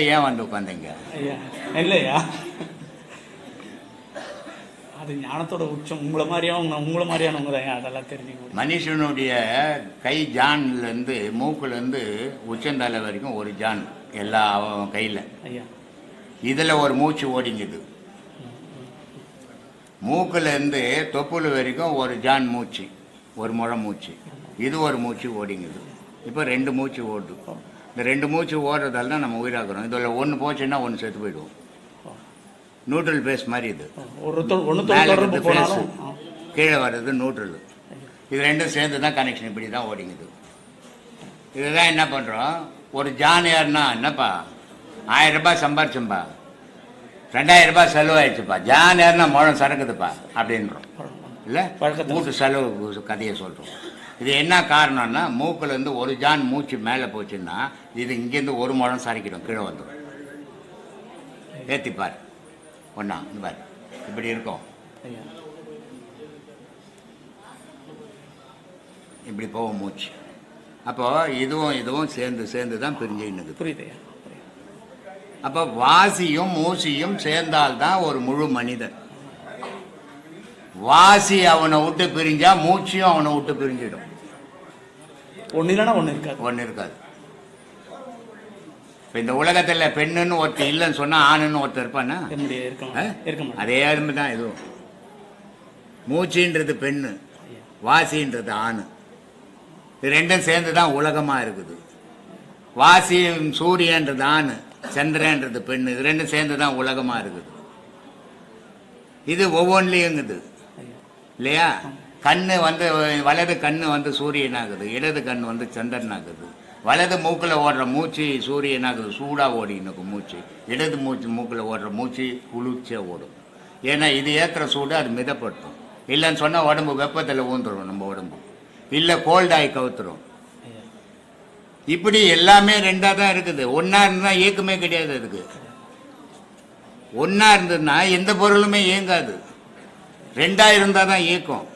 ஏன் வந்து உட்காந்தீங்க? ஐயா இல்லையா, அது ஞானத்தோட உச்சம். உங்களை மாதிரியானவங்க தான் அதெல்லாம் தெரிஞ்சுக்க. மனுஷனுடைய கை ஜான்லேருந்து மூக்குலேருந்து உச்சந்தலை வரைக்கும் ஒரு ஜான் எல்லா அவன் கையில். ஐயா இதில் ஒரு மூச்சு ஓடிங்குது. மூக்குலேருந்து தொப்புள் வரைக்கும் ஒரு ஜான் மூச்சு, ஒரு முழம் மூச்சு. இது ஒரு மூச்சு ஓடிங்குது. இப்போ 2 மூச்சு ஓடுது. இந்த 2 மூச்சு ஓடுறதால தான் நம்ம உயிராகிறோம். இதில் ஒன்று போச்சுன்னா ஒன்று செத்து போயிடுவோம். நியூட்ரல் பேஸ் மாதிரி இது. பேஸ் கீழே வர்றது நியூட்ரல். இது ரெண்டும் சேர்ந்து தான் கனெக்ஷன். இப்படி தான் ஓடிங்குது. இதுதான் என்ன பண்ணுறோம், ஒரு ஜான் ஏறுனா என்னப்பா 1000 ரூபாய் சம்பாரிச்சம்பா, 2000 ரூபாய் செலவாயிடுச்சுப்பா, ஜான் ஏறுனா முழம் சரக்குதுப்பா அப்படின்றோம். இல்லை வீட்டு செலவு கதையை சொல்கிறோம். இது என்ன காரணம்னா, மூக்கிலேருந்து ஒரு ஜான் மூச்சு மேலே போச்சுன்னா இது இங்கேருந்து ஒரு முழம் சரைக்கிடும், கீழே வந்துடும். ஏற்றிப்பார் ஒன்றா இந்த பார் இப்படி இருக்கும். இப்படி போகும் மூச்சு. அப்போ இதுவும் சேர்ந்து தான் பிரிஞ்சுன்னு புரியுது. அப்போ வாசியும் மூசியும் சேர்ந்தால்தான் ஒரு முழு மனிதன். வாசி அவனை விட்டு பிரிஞ்சா மூச்சியும் அவனை விட்டு பிரிஞ்சிடும். ஒன்று இல்லைன்னா ஒன்று இருக்காது. இப்போ இந்த உலகத்தில் பெண்ணுன்னு ஒருத்தர் இல்லைன்னு சொன்னால் ஆணுன்னு ஒருத்தர் இருப்பானா? அதே தான் இதுவும். மூச்சின்றது பெண்ணு, வாசின்றது ஆணு. இது ரெண்டும் சேர்ந்து தான் உலகமாக இருக்குது. வாசி சூரியன்றது ஆணு, சந்திரன்றது பெண்ணு. இது ரெண்டும் சேர்ந்து தான் உலகமாக இருக்குது. இது ஒவ்வொன்றிலையுங்குது இல்லையா? கண்ணு வந்து வலது கண்ணு வந்து சூரியனாகுது, இடது கண் வந்து சந்திரனாகுது. வலது மூக்கில் ஓடுற மூச்சு சூரியனாகுது, சூடாக ஓடினுக்கு மூச்சு. இடது மூக்கில் ஓடுற மூச்சு குளிர்ச்சியாக ஓடும். ஏன்னா இது ஏற்றுற சூடு அது மிதப்படுத்தும். இல்லைன்னு சொன்னால் உடம்பு வெப்பத்தில் ஊந்துடும் நம்ம உடம்பு, இல்லை கோல்டாகி கவுத்துரும். இப்படி எல்லாமே ரெண்டாக தான் இருக்குது. ஒன்றா இருந்தால் இயக்கமே கிடையாது. அதுக்கு ஒன்றா இருந்ததுன்னா எந்த பொருளுமே இயங்காது. ரெண்டாக இருந்தால் தான் இயக்கம்.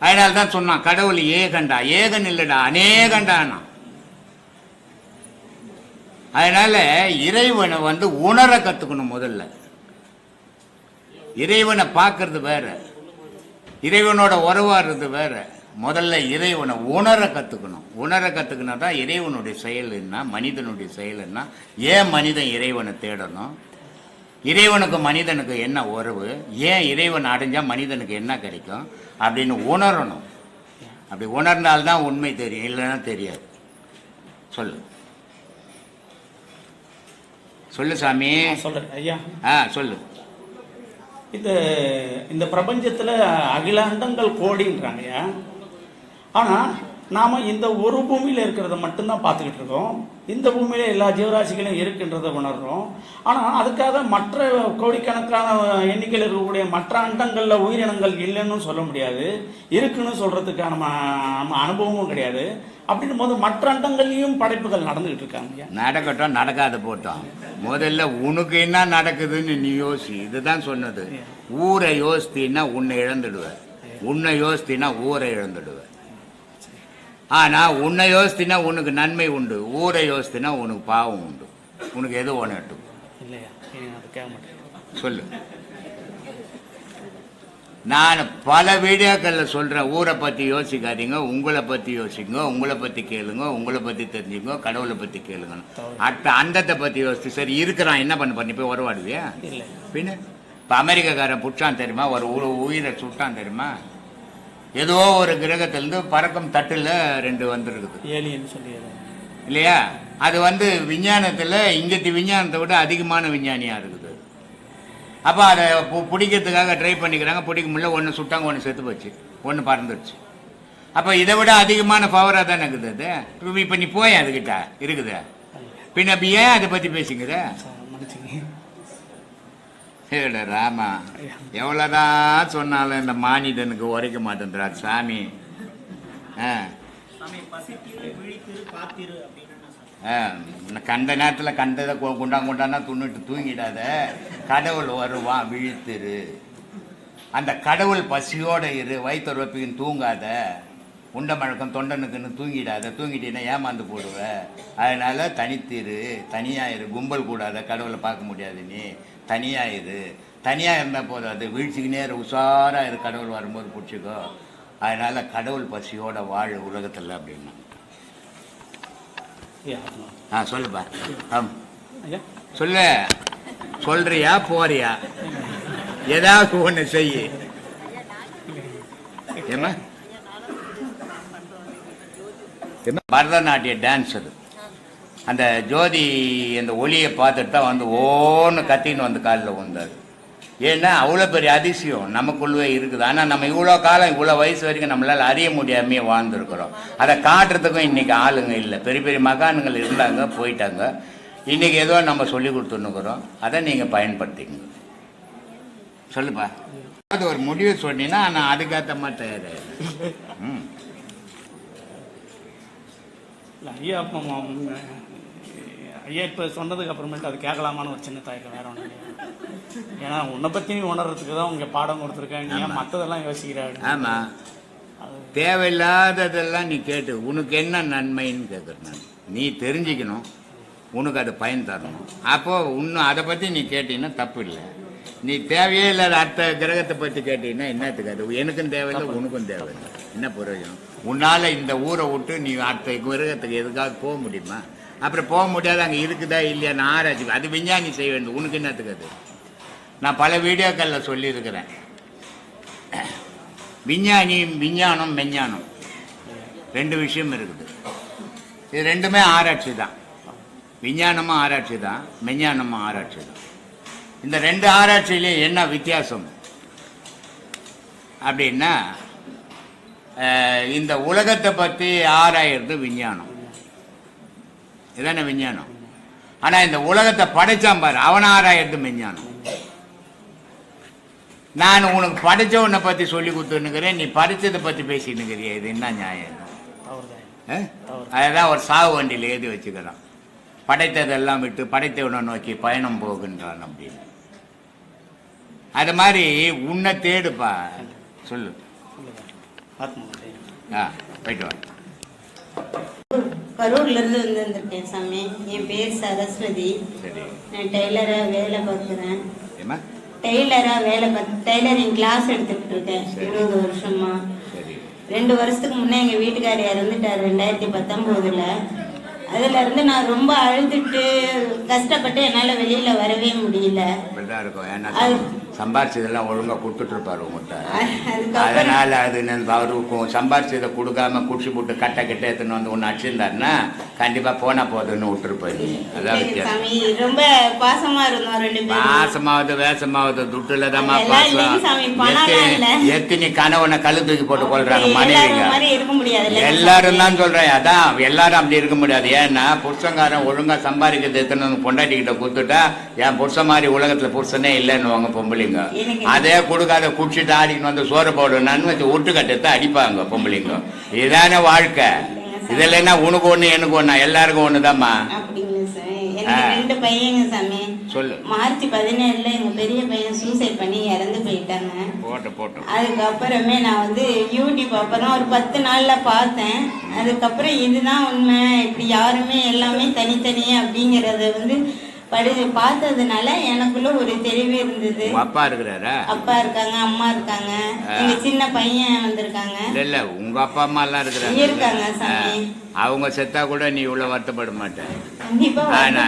அதனால தான் சொன்னான் கடவுள் ஏகண்டா. ஏகன் இல்லைடா, அநேகண்டானா. அதனால இறைவனை வந்து உணர கற்றுக்கணும். முதல்ல இறைவனை பார்க்கறது வேற, இறைவனோட உறவாடுறது வேற. முதல்ல இறைவனை உணர கற்றுக்கணும். உணர கற்றுக்கினா தான் இறைவனுடைய செயல் என்ன, மனிதனுடைய செயல் என்ன, ஏன் மனிதன் இறைவனை தேடணும், இறைவனுக்கு மனிதனுக்கு என்ன உறவு, ஏன் இறைவன் அடைஞ்சால் மனிதனுக்கு என்ன கிடைக்கும் அப்படின்னு உணரணும். அப்படி உணர்ந்தால்தான் உண்மை தெரியும், இல்லைன்னா தெரியாது. சொல்லு சொல்லு சாமி. சொல்றேன் ஐயா. சொல்லு. இந்த பிரபஞ்சத்தில் அகிலாண்டங்கள் கோடின்றாங்க. ஆனால் நாம் இந்த ஒரு பூமியில் இருக்கிறத மட்டும்தான் பார்த்துக்கிட்டு இருக்கோம். இந்த பூமியில் எல்லா ஜீவராசிகளும் இருக்கின்றதை உணர்கிறோம். ஆனால் அதுக்காக மற்ற கோடிக்கணக்கான எண்ணிக்கையில் இருக்கக்கூடிய மற்ற அண்டங்களில் உயிரினங்கள் இல்லைன்னு சொல்ல முடியாது, இருக்குன்னு சொல்கிறதுக்கான நம்ம அனுபவமும் கிடையாது. அப்படின்னும் போது மற்ற அண்டங்கள்லையும் படைப்புகள் நடந்துகிட்டு இருக்காங்க. நடக்கட்டும், நடக்காத போட்டோம். முதல்ல உனக்கு என்ன நடக்குதுன்னு நீ யோசி. இதுதான் சொன்னது. ஊரை யோசித்தீன்னா உன்னை இழந்துடுவேன், உன்னை யோசித்தீன்னா ஊரை இழந்துடுவேன். ஆனால் உன்னை யோசித்தினா உனக்கு நன்மை உண்டு, ஊரை யோசித்தினா உனக்கு பாவம் உண்டு. உனக்கு எது ஒன்று சொல்லு. நான் பல வீடியோக்களில் சொல்கிறேன், ஊரை பற்றி யோசிக்காதீங்க, உங்களை பற்றி யோசிங்க, உங்களை பற்றி கேளுங்க, உங்களை பற்றி தெரிஞ்சுங்க, கடவுளை பற்றி கேளுங்க. அண்டத்தை பற்றி யோசிச்சு சரி இருக்கிறான் என்ன பண்ணி போய் உறவாடுவியா? பின்ன இப்போ அமெரிக்காக்காரன் புடிச்சான் தெரியுமா, ஒரு உயிரை சுட்டான் தெரியுமா? ஏதோ ஒரு கிரகத்திலிருந்து பறக்கும் தட்டில் 2 வந்துருக்குது இல்லையா? அது வந்து விஞ்ஞானத்தில் இங்கத்தி விஞ்ஞானத்தை விட அதிகமான விஞ்ஞானியாக இருக்குது. அப்போ அதை பிடிக்கிறதுக்காக ட்ரை பண்ணிக்கிறாங்க, பிடிக்க முடியல. ஒன்று சுட்டாங்க, ஒன்று செத்து போச்சு, ஒன்று பறந்துடுச்சு. அப்போ இதை விட அதிகமான பவராக தானே இருக்குது அது. இப்போ நீ போய் அதுக்கிட்ட இருக்குது பின்ன அப்போ ஏன் அதை பற்றி பேசிக்கிற? ராமா, எவ்வளோதான் சொன்னாலும் இந்த மானிடனுக்கு உரைக்க மாட்டேன்றார் சாமி. கண்ட நேரத்தில் கண்டதை குண்டான்னா துண்ணிட்டு தூங்கிடாத. கடவுள் வருவான், விழித்திரு. அந்த கடவுள் பசியோடு இரு, வயிற்று ரொப்பின்னு தூங்காத. உண்ட மழக்கம் தொண்டனுக்குன்னு தூங்கிடாத, தூங்கிட்டீங்கன்னா ஏமாந்து போடுவ. அதனால தனித்திரு, தனியாயிரு, கும்பல் கூடாத, கடவுளை பார்க்க முடியாது, நீ தனியாயிரு. தனியாக இருந்தால் போதும், அது வீழ்ச்சிக்கினே உஷாராக இரு, கடவுள் வரும்போது பிடிச்சிக்கோ. அதனால கடவுள் பசியோட வாழ் உலகத்தில் அப்படின்னா. சொல்லுப்பா. சொல்லு, சொல்றியா போறியா, ஏதாவது ஒன்று செய்ய. ஏமா பரதநாட்டிய டான்ஸ் அது. அந்த ஜோதி அந்த ஒளியை பார்த்துட்டு தான் வந்து ஓன்னு கத்தின்னு வந்து காலில் வந்தார். ஏன்னா அவ்வளோ பெரிய அதிசயம் நமக்குள்ளே இருக்குது. ஆனால் நம்ம இவ்வளோ காலம் இவ்வளோ வயசு வரைக்கும் நம்மளால் அறிய முடியாமையே வாழ்ந்துருக்குறோம். அதை காட்டுறதுக்கும் இன்றைக்கி ஆளுங்க இல்லை. பெரிய பெரிய மகான்கள் இருந்தாங்க, போயிட்டாங்க. இன்றைக்கி ஏதோ நம்ம சொல்லி கொடுத்துன்னுக்குறோம், அதை நீங்கள் பயன்படுத்திங்க. சொல்லுப்பா. அது ஒரு முடிவு சொன்னீங்கன்னா நான் அதுக்கேற்ற மாதிரி தயாராகிறேன். ஐயா ஐயா இப்போ சொன்னதுக்கு அப்புறமேட்டு அது கேட்கலாமான்னு ஒரு சின்ன தயக்கம், வேற ஒன்றும் இல்லை. ஏன்னா உன்னை பற்றி நீ உணர்றதுக்கு தான் உங்கள் பாடம் கொடுத்துருக்காங்க, ஏன் மற்றதெல்லாம் யோசிக்கிறாரு. ஆமாம், தேவையில்லாததெல்லாம் நீ கேட்டு உனக்கு என்ன நன்மைன்னு கேட்குறேன் நான். நீ தெரிஞ்சுக்கணும், உனக்கு அது பயன் தரணும். அப்போது இன்னும் அதை பற்றி நீ கேட்டீங்கன்னா தப்பு இல்லை. நீ தேவையே இல்லாத அடுத்த கிரகத்தை பற்றி கேட்டீங்கன்னா என்னத்துக்கு? அது எனக்கும் தேவையில்லை, உனக்கும் தேவையில்லை. என்ன பிரயோஜனம்? உன்னால் இந்த ஊரை விட்டு நீ அடுத்த கிரகத்துக்கு எதுக்காவது போக முடியுமா? அப்புறம் போக முடியாது, அங்கே இருக்குதா இல்லையா நான் ஆராய்ச்சி. அது விஞ்ஞானி செய்ய வேண்டும், உனக்கு என்னத்துக்கு அது? நான் பல வீடியோக்களில் சொல்லியிருக்கிறேன். விஞ்ஞானி, விஞ்ஞானம், மெஞ்ஞானம் ரெண்டு விஷயம் இருக்குது. இது ரெண்டுமே ஆராய்ச்சி தான். விஞ்ஞானமும் ஆராய்ச்சி தான், மெஞ்ஞானமும் ஆராய்ச்சி தான். இந்த ரெண்டு ஆராய்ச்சியிலே என்ன வித்தியாசம் அப்படின்னா, இந்த உலகத்தை பற்றி ஆராயிறது விஞ்ஞானம், இதானே விஞ்ஞானம். ஆனால் இந்த உலகத்தை படைச்சான் பாரு, அவனை ஆராயிறது விஞ்ஞானம். நான் உனக்கு படைச்சவனை பற்றி சொல்லி கொடுத்துன்னுக்கிறேன், நீ படித்ததை பற்றி பேசின்னுக்கிறிய, இது என்ன நியாயம்? அதுதான் ஒரு சாவு வண்டியில் எழுதி வச்சுக்கிறான், படைத்ததெல்லாம் விட்டு படைத்தவனை நோக்கி பயணம் போகின்றான் அப்படின்னு. அது மாதிரி உன்னை தேடுப்பா. சொல்லு. போயிட்டு வா. கரூர்ல இருந்து வந்திருக்கேன் சாமி. என் பேர் சரஸ்வதி. நான் டெய்லரா வேலை பார்க்குறேன். டெய்லரிங் கிளாஸ் எடுத்துக்கிட்டு இருக்கேன் 20 வருஷமா. 2 வருஷத்துக்கு முன்னே எங்கள் வீட்டுக்காரர் இறந்துட்டார் 2019. அதுல இருந்து நான் ரொம்ப அழுதுட்டு கஷ்டப்பட்டு என்னால் வெளியில வரவே முடியல. சம்பாரிச்சதெல்லாம் ஒழுங்கா கொடுத்துட்டு இருப்பாரு உங்கள்கிட்ட. அதனால அது அவருக்கும் சம்பாரிச்சதை கொடுக்காம குடிச்சு போட்டு கட்ட கட்ட எடுத்துன்னு வந்து ஒன்று அடிச்சிருந்தாருன்னா கண்டிப்பா போனா போதுன்னு விட்டுருப்பாரு. அதான் வித்தியாசம். ரொம்ப பாசமா இருந்தோம் 2 பேரும். பாசமாவது வேசமாவது துட்டுல தான் பாசம். எத்தனை கணவனை கழு தூக்கி போட்டு கொள்றாங்க மனைவிங்க. எல்லாரும் தான் சொல்றேன். அதான் எல்லாரும் அப்படி இருக்க முடியாது. ஏன்னா புருஷங்காரன் ஒழுங்கா சம்பாதிக்கிறது எத்தனை பொண்டாட்டிக்கிட்ட கொடுத்துட்டா என் புருஷன் மாதிரி உலகத்துல புருஷனே இல்லைன்னு வாங்க பொம்பளைங்க. அதே கொடுக்காத குடிச்சிட்டு ஆடின்னு வந்து சோறு போடுன்னு வச்சு ஒட்டு கட்டத்தை அடிப்பாங்க பொம்பளைங்க. இதுதானே வாழ்க்கை. இதுல என்ன உனக்கு ஒண்ணு எனக்கு ஒண்ணா? எல்லாருக்கும் ஒண்ணுதாம்மா. 2 பையங்க சாமி. சொல்லு. மார்ச் 17 எங்க பெரிய பையன் சூசைட் பண்ணி இறந்து போயிட்டாங்க. போட்டோம். அதுக்கப்புறமே நான் வந்து யூடியூப் அப்புறம் ஒரு 10 நாள்ல பார்த்தேன். அதுக்கப்புறம் இதுதான் உண்மை, இப்படி யாருமே எல்லாமே தனித்தனியே அப்படிங்கறத வந்து பார்த்ததுனால எனக்குள்ள ஒரு தெளிவு இருந்தது. அப்பா இருக்கிறாரா? அப்பா இருக்காங்க, அம்மா இருக்காங்க, எங்க சின்ன பையன் வந்திருக்காங்க. இல்ல உங்க அப்பா அம்மா எல்லாம் இருக்காங்க சாமி. அவங்க செத்தா கூட நீ இவ்வளவு வருத்தப்பட மாட்டேன். கண்டிப்பா. ஆனா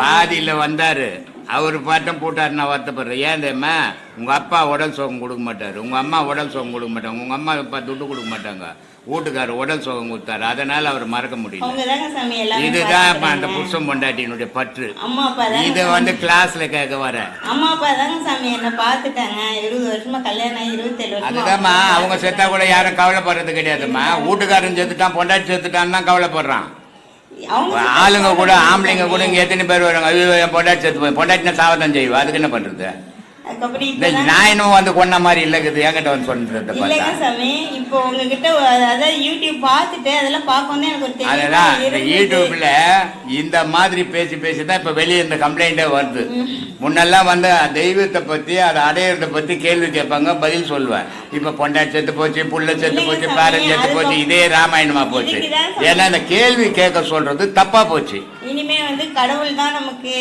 பாதியில வந்தாரு, அவரு பாட்டம் போட்டாருன்னா வருத்தப்படுறேன். ஏன் தெரியுமா? உங்க அப்பா உடல் சுகம் கொடுக்க மாட்டாரு, உங்க அம்மா உடல் சுகம் கொடுக்க மாட்டாங்க, உங்க அம்மா அப்பா துட்டு கொடுக்க மாட்டாங்க, வீட்டுக்காரர் உடல் சுகம் கொடுத்தாரு. அதனால அவர் மறக்க முடியல. இதுதான் அந்த புருஷன் பொண்டாட்டியினுடைய பற்று. இத வந்து கிளாஸ்ல கேட்க வர அம்மா அப்பா தாங்க சாமி என்ன பாத்துட்டாங்க. 20 வருஷமா கல்யாணம் 27 வருஷம். அதுதான்மா, அவங்க செத்தா கூட யாரும் கவலைப்படுறது கிடையாதுமா. வீட்டுக்காரன் செத்துட்டான் பொண்டாட்டி செத்துட்டான்னு தான் கவலைப்படுறான். ஆளுங்க கூட ஆம்பளைங்க கூட இங்க எத்தனை பேர் வராங்க, பொண்டாட்டி செத்து போய் பொண்டாட்டினா சாவதான் செய்வோம். அதுக்கு என்ன பண்றது? அதுக்கப்புறம் இந்த இப்பதான் நான் இன்னும் வந்து கொன்ன மாதிரி இல்லைக்குது என்கிட்ட வந்து சொல்றத இல்லைங்க பார்த்தா சாமி. இப்போ உங்ககிட்ட அதாவது யூடியூப் பார்த்துட்டு அதெல்லாம் பார்க்கவும் எனக்கு ஒரு தெளிவா அதுதான் இந்த இருந்தது. யூடியூப்ல இந்த மாதிரி பேசி பேசி தான் இப்ப வெளியே இந்த கம்ப்ளைண்டே வருது. முன்னெல்லாம் வந்து தெய்வத்தை பத்தி அதை அடையிறத பத்தி கேள்வி கேட்பாங்க, பதில் சொல்லுவேன். இப்ப பொண்டாட்டி செத்து போச்சு, புள்ள செத்து போச்சு, பேரன் செத்து போச்சு, இதே ராமாயணமா போச்சு. ஏன்னா இந்த கேள்வி கேட்க சொல்றது தப்பா போச்சு. இனிமே வந்து கடவுள் தான் நமக்கு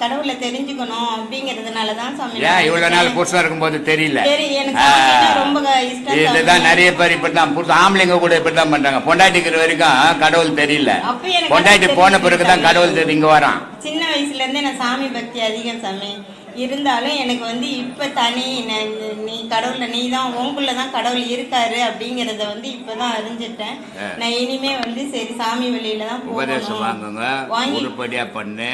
கடவுளை தெரிஞ்சுக்கணும் அப்படிங்கறதுனாலதான் சாமி. ஏன் இவ்வளவு நாள் புருஷன் இருக்கும்போது தெரியல? எனக்கு சாமின்னா ரொம்ப இஷ்டம் இதுதான் சாமி. நிறைய பேர் இப்படிதான் புருஷன் ஆம்பளைங்க கூட இப்படிதான் பண்றாங்க. பொண்டாட்டிக்கிற வரைக்கும் கடவுள் தெரியல, அப்ப எனக்கு பொண்டாட்டி அது போன தெரியும் பிறகுதான் சாமி. கடவுள் தெரியும் இங்க வரான். சின்ன வயசுல இருந்தே நான் சாமி பக்தி அதிகம் சாமி. இருந்தாலும் எனக்கு வந்து இப்ப தனி நீ கடவுள்ல நீ தான் உங்களுக்குள்ளதான் கடவுள் இருக்காரு அப்படிங்கறத வந்து இப்பதான் அறிஞ்சிட்டேன். நான் இனிமே வந்து சரி சாமி வெளியில தான் உபதேசம் வாங்குங்க, வாங்கி உருப்படியா பண்ணு.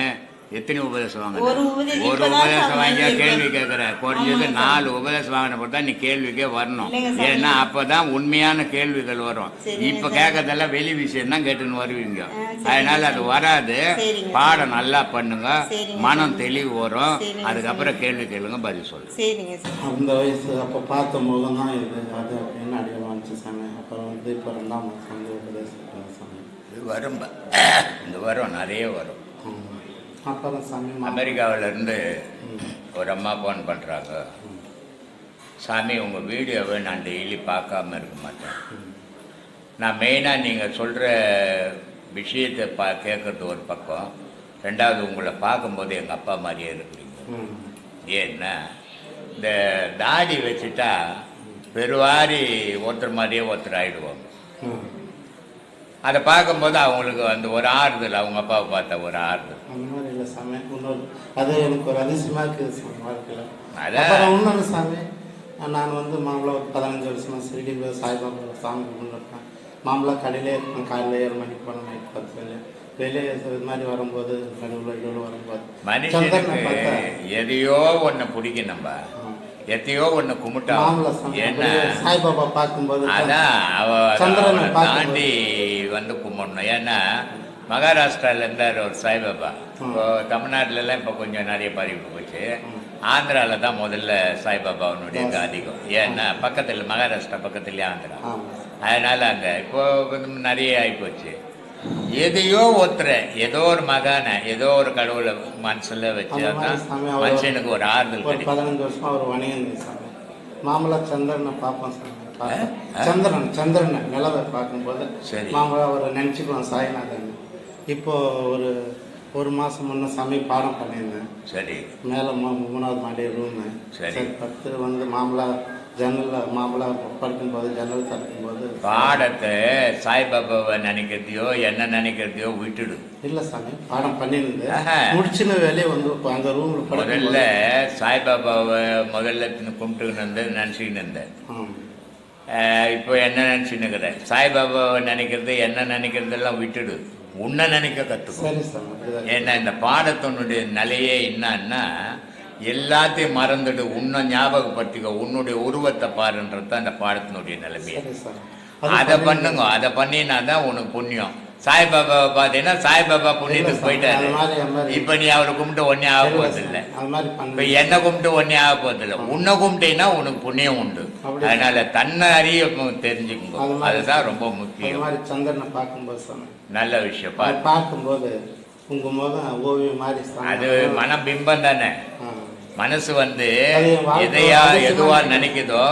எத்தனை உபதேசம் வாங்க? ஒரு உபதேசம் ஒரு இப்பதான் உபதேசம் சாமி வாங்கியா இருக்கு. கேள்வி கேட்கற குறைஞ்சது ஆமா 4 உபதேசம் வாங்கின போது தான் நீ கேள்விக்கே வரணும். இல்லைங்க சாமி. ஏன்னா அப்பதான் உண்மையான கேள்விகள் வரும். சரிங்க இப்ப சாமி. கேட்கறதெல்லாம் வெளி விஷயம் தான் கேட்டுன்னு வருவீங்க. சரிங்க அதனால அது சாமி. வராது. சரிங்க பாடம் நல்லா பண்ணுங்க, சரிங்க மனம் தெளிவு வரும். சரிங்க அதுக்கப்புறம் கேள்வி கேளுங்க, பதில் சொல்லுங்க. சரிங்க சார். அந்த வயசு அப்போ பார்த்த முகம் தான் இது அது அப்படின்னு அடியில் வந்துச்சு சாமி. அப்புறம் வந்து இப்போ 2ஆம் மாதம் வந்து உபதேசம் சாமி. இது வரும், இந்த வரும், நிறைய வரும். அப்புறம் சாமி அமெரிக்காவில இருந்து ஒரு அம்மா ஃபோன் பண்றாங்க. சாமி உங்கள் வீடியோவை நான் டெய்லி பார்க்காம இருக்க மாட்டேன். நான் மெயினாக நீங்கள் சொல்கிற விஷயத்தை கேட்குறது ஒரு பக்கம், ரெண்டாவது உங்களை பார்க்கும்போது எங்கள் அப்பா மாதிரியே இருக்கிறீங்க. ஏன்னா இந்த தாடி வச்சுட்டா பெருவாரி ஒருத்தர் மாதிரியே ஒருத்தர் ஆகிடுவாங்க. அதை பார்க்கும்போது அவங்களுக்கு அந்த ஒரு ஆறுதல், அவங்க அப்பாவை பார்த்தா ஒரு ஆறுதல். அந்த மாதிரி இல்லை சாமி. இன்னொரு அது எனக்கு ஒரு அதிசயமாக இருக்குது சாமி வாழ்க்கையில். அதான். அப்புறம் இன்னொன்று சாமி, நான் வந்து மாம்பழம் ஒரு 15 வருஷமா சிறுடி சாய்பாபா சாமி கும்பிட்டுருப்பேன். மாம்பழம் கடையிலே இருக்கும். காலையில் 7 மணிக்கு போன நைட் 10 வெளியே இது மாதிரி வரும்போது நடுவில் வரும்போது மனுஷனுக்கு எதையோ ஒன்று பிடிக்கும். நம்ம எத்தையோ ஒன்று கும்பிட்டா என்ன சாய்பாபா பார்க்கும்போது அதான் சந்திரனை தாண்டி வந்து கும்பிடணும். ஏன்னா மகாராஷ்டிரால இருந்தார் ஒரு சாய்பாபா. இப்போ தமிழ்நாட்டிலலாம் இப்போ கொஞ்சம் நிறைய பரவி போச்சு. ஆந்திராவில் தான் முதல்ல சாய்பாபாவுடைய அதிகம். ஏன்னா பக்கத்தில் மகாராஷ்டிரா பக்கத்துலேயே ஆந்திரா. அதனால அங்கே இப்போ கொஞ்சம் நிறைய ஆகிப்போச்சு. எதையோ ஒருத்தர ஏதோ ஒரு மகானை ஏதோ ஒரு கடவுளை மனசுல வச்சுதான் மனுஷனுக்கு ஒரு ஆறுதல். 15 வருஷமா அவர் வணிகம் சாமி. மாமலா சந்திரனை பார்ப்போம் சாமி. சந்திரனை நிலவை பார்க்கும்போது மாமலா அவரை நினச்சிக்குவோம் சாய்நாதன். இப்போ ஒரு மாதம் முன்ன சாமி பாடம் பண்ணியிருந்தேன். சரி. மேலே 3ஆவது மாடி ரூமு. சரி 10 வந்து மாமலா ஜன்னலில் மாமலா படுக்கும்போது ஜன்னல் திறக்கும்போது பாடத்தை சாய்பாபாவை நினைக்கிறதையோ என்ன நினைக்கிறதையோ விட்டுடு. இல்லை சாமி பாடம் பண்ணியிருந்து முடிச்சுன்னு வெளியே வந்து அந்த ரூமில் முதல்ல சாய்பாபாவை முதல்ல கும்பிட்டுக்கின்னு இருந்தேன், நினச்சிக்கின்னு இருந்தேன். இப்போ என்ன நினச்சின்னு இருக்கிறேன்? சாய்பாபாவை நினைக்கிறது என்ன நினைக்கிறதெல்லாம் விட்டுடு, உன்னை நினைக்க கற்றுக்கும். ஏன்னா இந்த பாடத்தினுடைய நிலையே என்னன்னா எல்லாத்தையும் மறந்துட்டு உன்னை ஞாபகப்படுத்திக்க, உன்னுடைய உருவத்தை பாருன்றது தான் இந்த பாடத்தினுடைய நிலைமையை. அதை பண்ணுங்க, அதை பண்ணினா தான் உனக்கு புண்ணியம். சாய்பாபாவை பார்த்தீங்கன்னா சாய்பாபா புண்ணியத்துக்கு போயிட்டாரு. இப்போ நீ அவரை கும்பிட்டு ஒன்னே ஆக போதில்லை. இப்போ என்ன கும்பிட்டு ஒன்னே ஆக போதில்லை. உன்னை கும்பிட்டீங்கன்னா உனக்கு புண்ணியம் உண்டு. அதனால தன்னை அறிய தெரிஞ்சுக்கோங்க, அதுதான் ரொம்ப முக்கியம். சந்திரனை பார்க்கும்போது நல்ல விஷயம் பார்க்கும்போது உங்க முகம் ஓவியம் மாதிரி அது மனபிம்பம் தானே. மனசு வந்து எதுவா நினைக்குதோ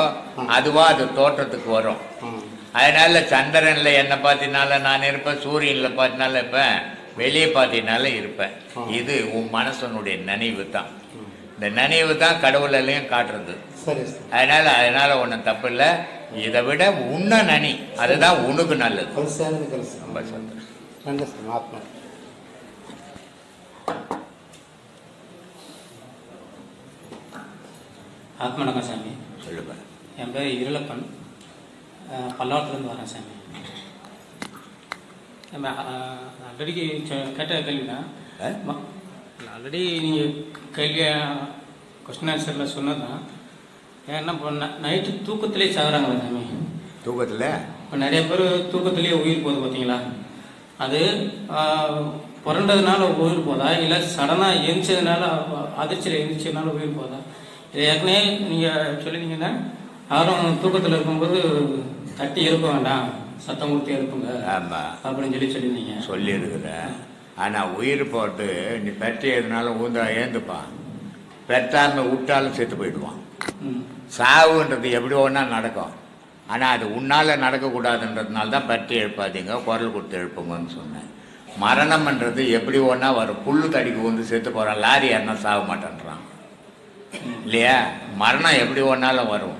அதுவா அது தோற்றத்துக்கு வரும். அதனால சந்திரன்ல என்ன பார்த்தினால நான் இருப்பேன், சூரியன்ல பார்த்தினால இருப்பேன், வெளியே பார்த்தினால இருப்பேன். இது உன் மனசனுடைய நினைவு தான். இந்த நினைவு தான் கடவுளையும் காட்டுறது. அதனால ஒன்றும் தப்பு இல்லை. இதை விட உன்னை நினை, அதுதான் உனக்கு நல்லது. ரொம்ப சந்தோஷம். ஆத்மனகம் சாமி. சொல்லுங்க. என் பேர் இருளப்பன், பல்லாவரத்துலேருந்து வரேன் சாமி. நம்ம ஆல்ரெடி கேட்ட கேள்வினா ஆல்ரெடி நீங்கள் கொஸ்டின் ஆன்சரில் சொன்னதான். ஏன்னா இப்போ நைட்டு தூக்கத்திலே சாகுறாங்களா சாமி? தூக்கத்தில் இப்போ நிறைய பேர் தூக்கத்திலேயே உயிர் போகுது பார்த்தீங்களா? அது புரண்டதுனால உயிர் போதா, இல்லை சடனாக எரிச்சதுனால அதிர்ச்சியில் எரிச்சதுனால உயிர் போதா, இது ஏற்கனவே நீங்கள் சொல்லியிருந்தீங்கன்னா யாரும் தூக்கத்தில் இருக்கும்போது தட்டி எழுப்ப வேண்டாம், சத்தம் கொடுத்து எழுப்புங்க ஆமாம் அப்படின்னு சொல்லியிருந்தீங்க. சொல்லியிருக்கிறேன். ஆனால் உயிர் போட்டு நீ பெற்று எதுனாலும் ஊந்தா ஏந்துப்பான், பெற்றாமல் விட்டாலும் செத்து போயிடுவான். சாவுன்றது எப்படி ஒன்றா நடக்கும். ஆனால் அது உன்னால் நடக்கக்கூடாதுன்றதுனால தான் பெற்று எழுப்பாதீங்க, குரல் கொடுத்து எழுப்புங்கன்னு சொன்னேன். மரணம்ன்றது எப்படி ஒன்றா வரும். புல்லு தடிக்கு வந்து செத்து போகிறான், லாரி யாருன்னா சாக மாட்டேன்றான் இல்லையா. மரணம் எப்படி ஒன்றாலும் வரும்.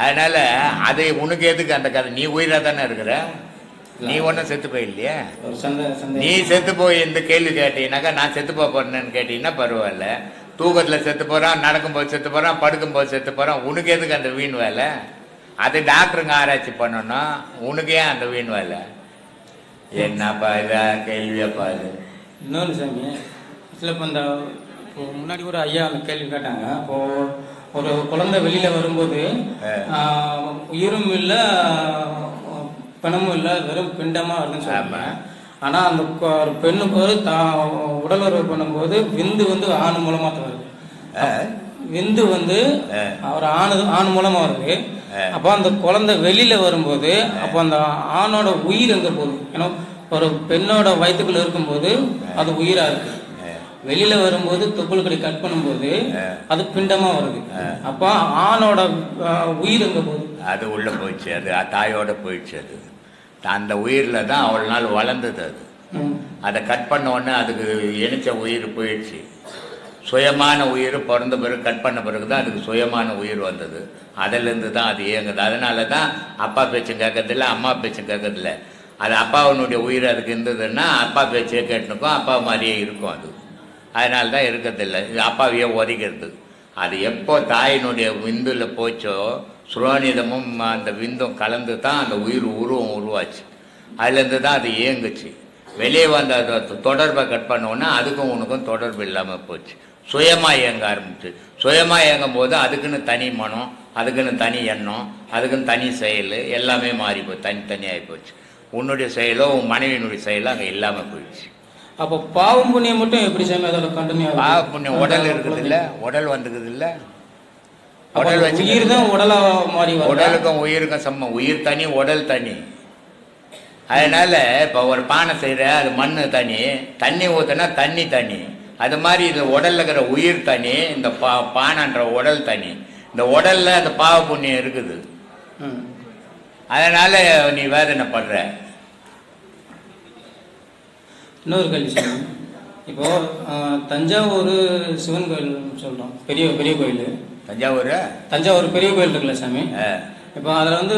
அதனால் அது உனக்கு எதுக்கு அந்த கதை? நீ உயிராக தானே இருக்கிற, நீ ஒன்றும் செத்து போயில்லையே. நீ செத்து போய் இந்த கேள்வி கேட்டீங்கன்னாக்கா நான் செத்து போறேன்னு கேட்டீங்கன்னா பரவாயில்ல. தூக்கத்தில் செத்து போகிறான், நடக்கும்போது செத்து போகிறான், படுக்கும்போது செத்து போகிறான். உனக்கு எதுக்கு அந்த வீண் வேலை? அது டாக்டருங்க ஆராய்ச்சி பண்ணணும், உனக்கு ஏன் அந்த வீண் வேலை? என்னப்பா இதா கேள்வியாப்பா இது? இன்னொன்று சாமி, சில இப்போ இந்த முன்னாடி ஒரு ஐயா அந்த கேள்வி கேட்டாங்க. இப்போ ஒரு குழந்தை வெளியில வரும்போது உயிரும் இல்லை பிணமும் இல்லை, வெறும் பிண்டமா வருதுன்னு சொல்லுவாங்க. ஆனா அந்த ஒரு பெண்ணுக்கு ஒரு உடல் உறவு பண்ணும்போது விந்து வந்து ஆண் மூலமா தான் வருது. விந்து வந்து அவர் ஆண் மூலமா வருது. அப்போ அந்த குழந்தை வெளியில வரும்போது அப்போ அந்த ஆணோட உயிர் எங்க போகுது? ஏன்னா ஒரு பெண்ணோட வயிற்றுக்குள்ள இருக்கும்போது அது உயிரா இருக்கு, வெளியில வரும்போது தொப்புள்கடி கட் பண்ணும்போது அது பிண்டமா வருது. அப்ப ஆணோட உயிர் எங்க போகுது? அது உள்ள போயிடுச்சு, அது தாயோட போயிடுச்சு. அது அந்த உயிரில் தான் அவ்வளோ நாள் வளர்ந்தது. அது அதை கட் பண்ண உடனே அதுக்கு இணைச்ச உயிர் போயிடுச்சு. சுயமான உயிர் பிறந்த பிறகு கட் பண்ண பிறகு தான் அதுக்கு சுயமான உயிர் வந்தது. அதிலேருந்து தான் அது இயங்குது. அதனால தான் அப்பா பேச்சும் கேட்கறதில்ல, அம்மா பேச்சும் கேட்கறதில்ல. அது அப்பாவினுடைய உயிர் அதுக்கு இருந்ததுன்னா அப்பா பேச்சே கேட்டுனுக்கும், அப்பா மாதிரியே இருக்கும். அது அதனால தான் இருக்கிறதில்லை, இது அப்பாவையே உதைக்கிறது. அது எப்போ தாயினுடைய விந்துல போச்சோ சுரோனிதமும் அந்த விந்தும் கலந்து தான் அந்த உயிர் உருவாச்சு. அதுலேருந்து தான் அது இயங்குச்சு. வெளியே வந்த தொடர்பை கட் பண்ணோன்னா அதுக்கும் உனக்கும் தொடர்பு இல்லாமல் போச்சு, சுயமாக இயங்க ஆரம்பிச்சு. சுயமாக இயங்கும் போது அதுக்குன்னு தனி மனம், அதுக்குன்னு தனி எண்ணம், அதுக்குன்னு தனி செயல், எல்லாமே மாறி போச்சு, தனித்தனியாகி போச்சு. உன்னுடைய செயலோ உன் மனைவியினுடைய செயலோ அங்கே இல்லாமல் போயிடுச்சு. அப்போ பாவம் புண்ணியம் மட்டும் எப்படி சாமி அதோட கண்டினியூ? பாவ புண்ணியம் உடல் இருக்குது இல்லை, உடல் வந்துக்குது இல்லை, உடல் வச்சு உயிர் தான் உடலா மாறி வரும். உடலுக்கும் உயிருக்கும் சமம், உயிர் தனி உடல் தனி. அதனால இப்போ ஒரு பானை செய்கிற அது மண் தனி, தண்ணி ஊற்றினா தண்ணி தனி. அது மாதிரி இது உடல்ல இருக்கிற உயிர் தனி, இந்த பானைன்ற உடல் தனி. இந்த உடல்ல அந்த பாவ புண்ணியம் இருக்குது. அதனால நீ வேதனை படுற. இன்னொரு கேள்வி சாமி, இப்போ தஞ்சாவூர் சிவன் கோயில் சொல்றோம், பெரிய பெரிய கோயில். தஞ்சாவூர் பெரிய கோயில் இருக்குல்ல சாமி, இப்போ அதில் வந்து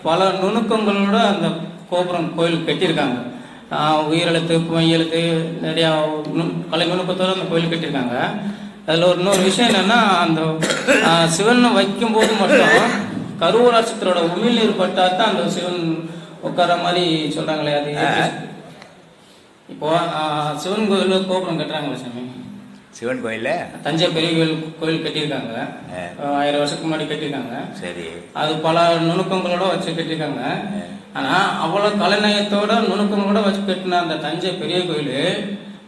பல நுணுக்கங்களோட அந்த கோபுரம் கோயில் கட்டியிருக்காங்க. உயிரெழுத்து மையெழுத்து நிறையா கலை நுணுக்கத்தோடு அந்த கோயில் கட்டியிருக்காங்க. அதில் இன்னொரு விஷயம் என்னன்னா, அந்த சிவன் வைக்கும்போது மட்டும் கருவூர் நட்சத்திரோட உமிழ்நீர் பட்டா தான் அந்த சிவன் உட்கார மாதிரி சொல்றாங்களே, அது இப்போ சிவன் கோயில் கோபுரம் கட்டுறாங்களே சாமி, சிவன் கோயில தஞ்சை பெரிய கோயில் கட்டியிருக்காங்க, 1000 வருஷத்துக்கு முன்னாடி கட்டியிருக்காங்க. சரி, அது பல நுணுக்கங்களோட வச்சு கட்டியிருக்காங்க. ஆனா அவ்வளவு கலைநயத்தோட நுணுக்கங்களோட வச்சு கட்டின அந்த தஞ்சை பெரிய கோயில்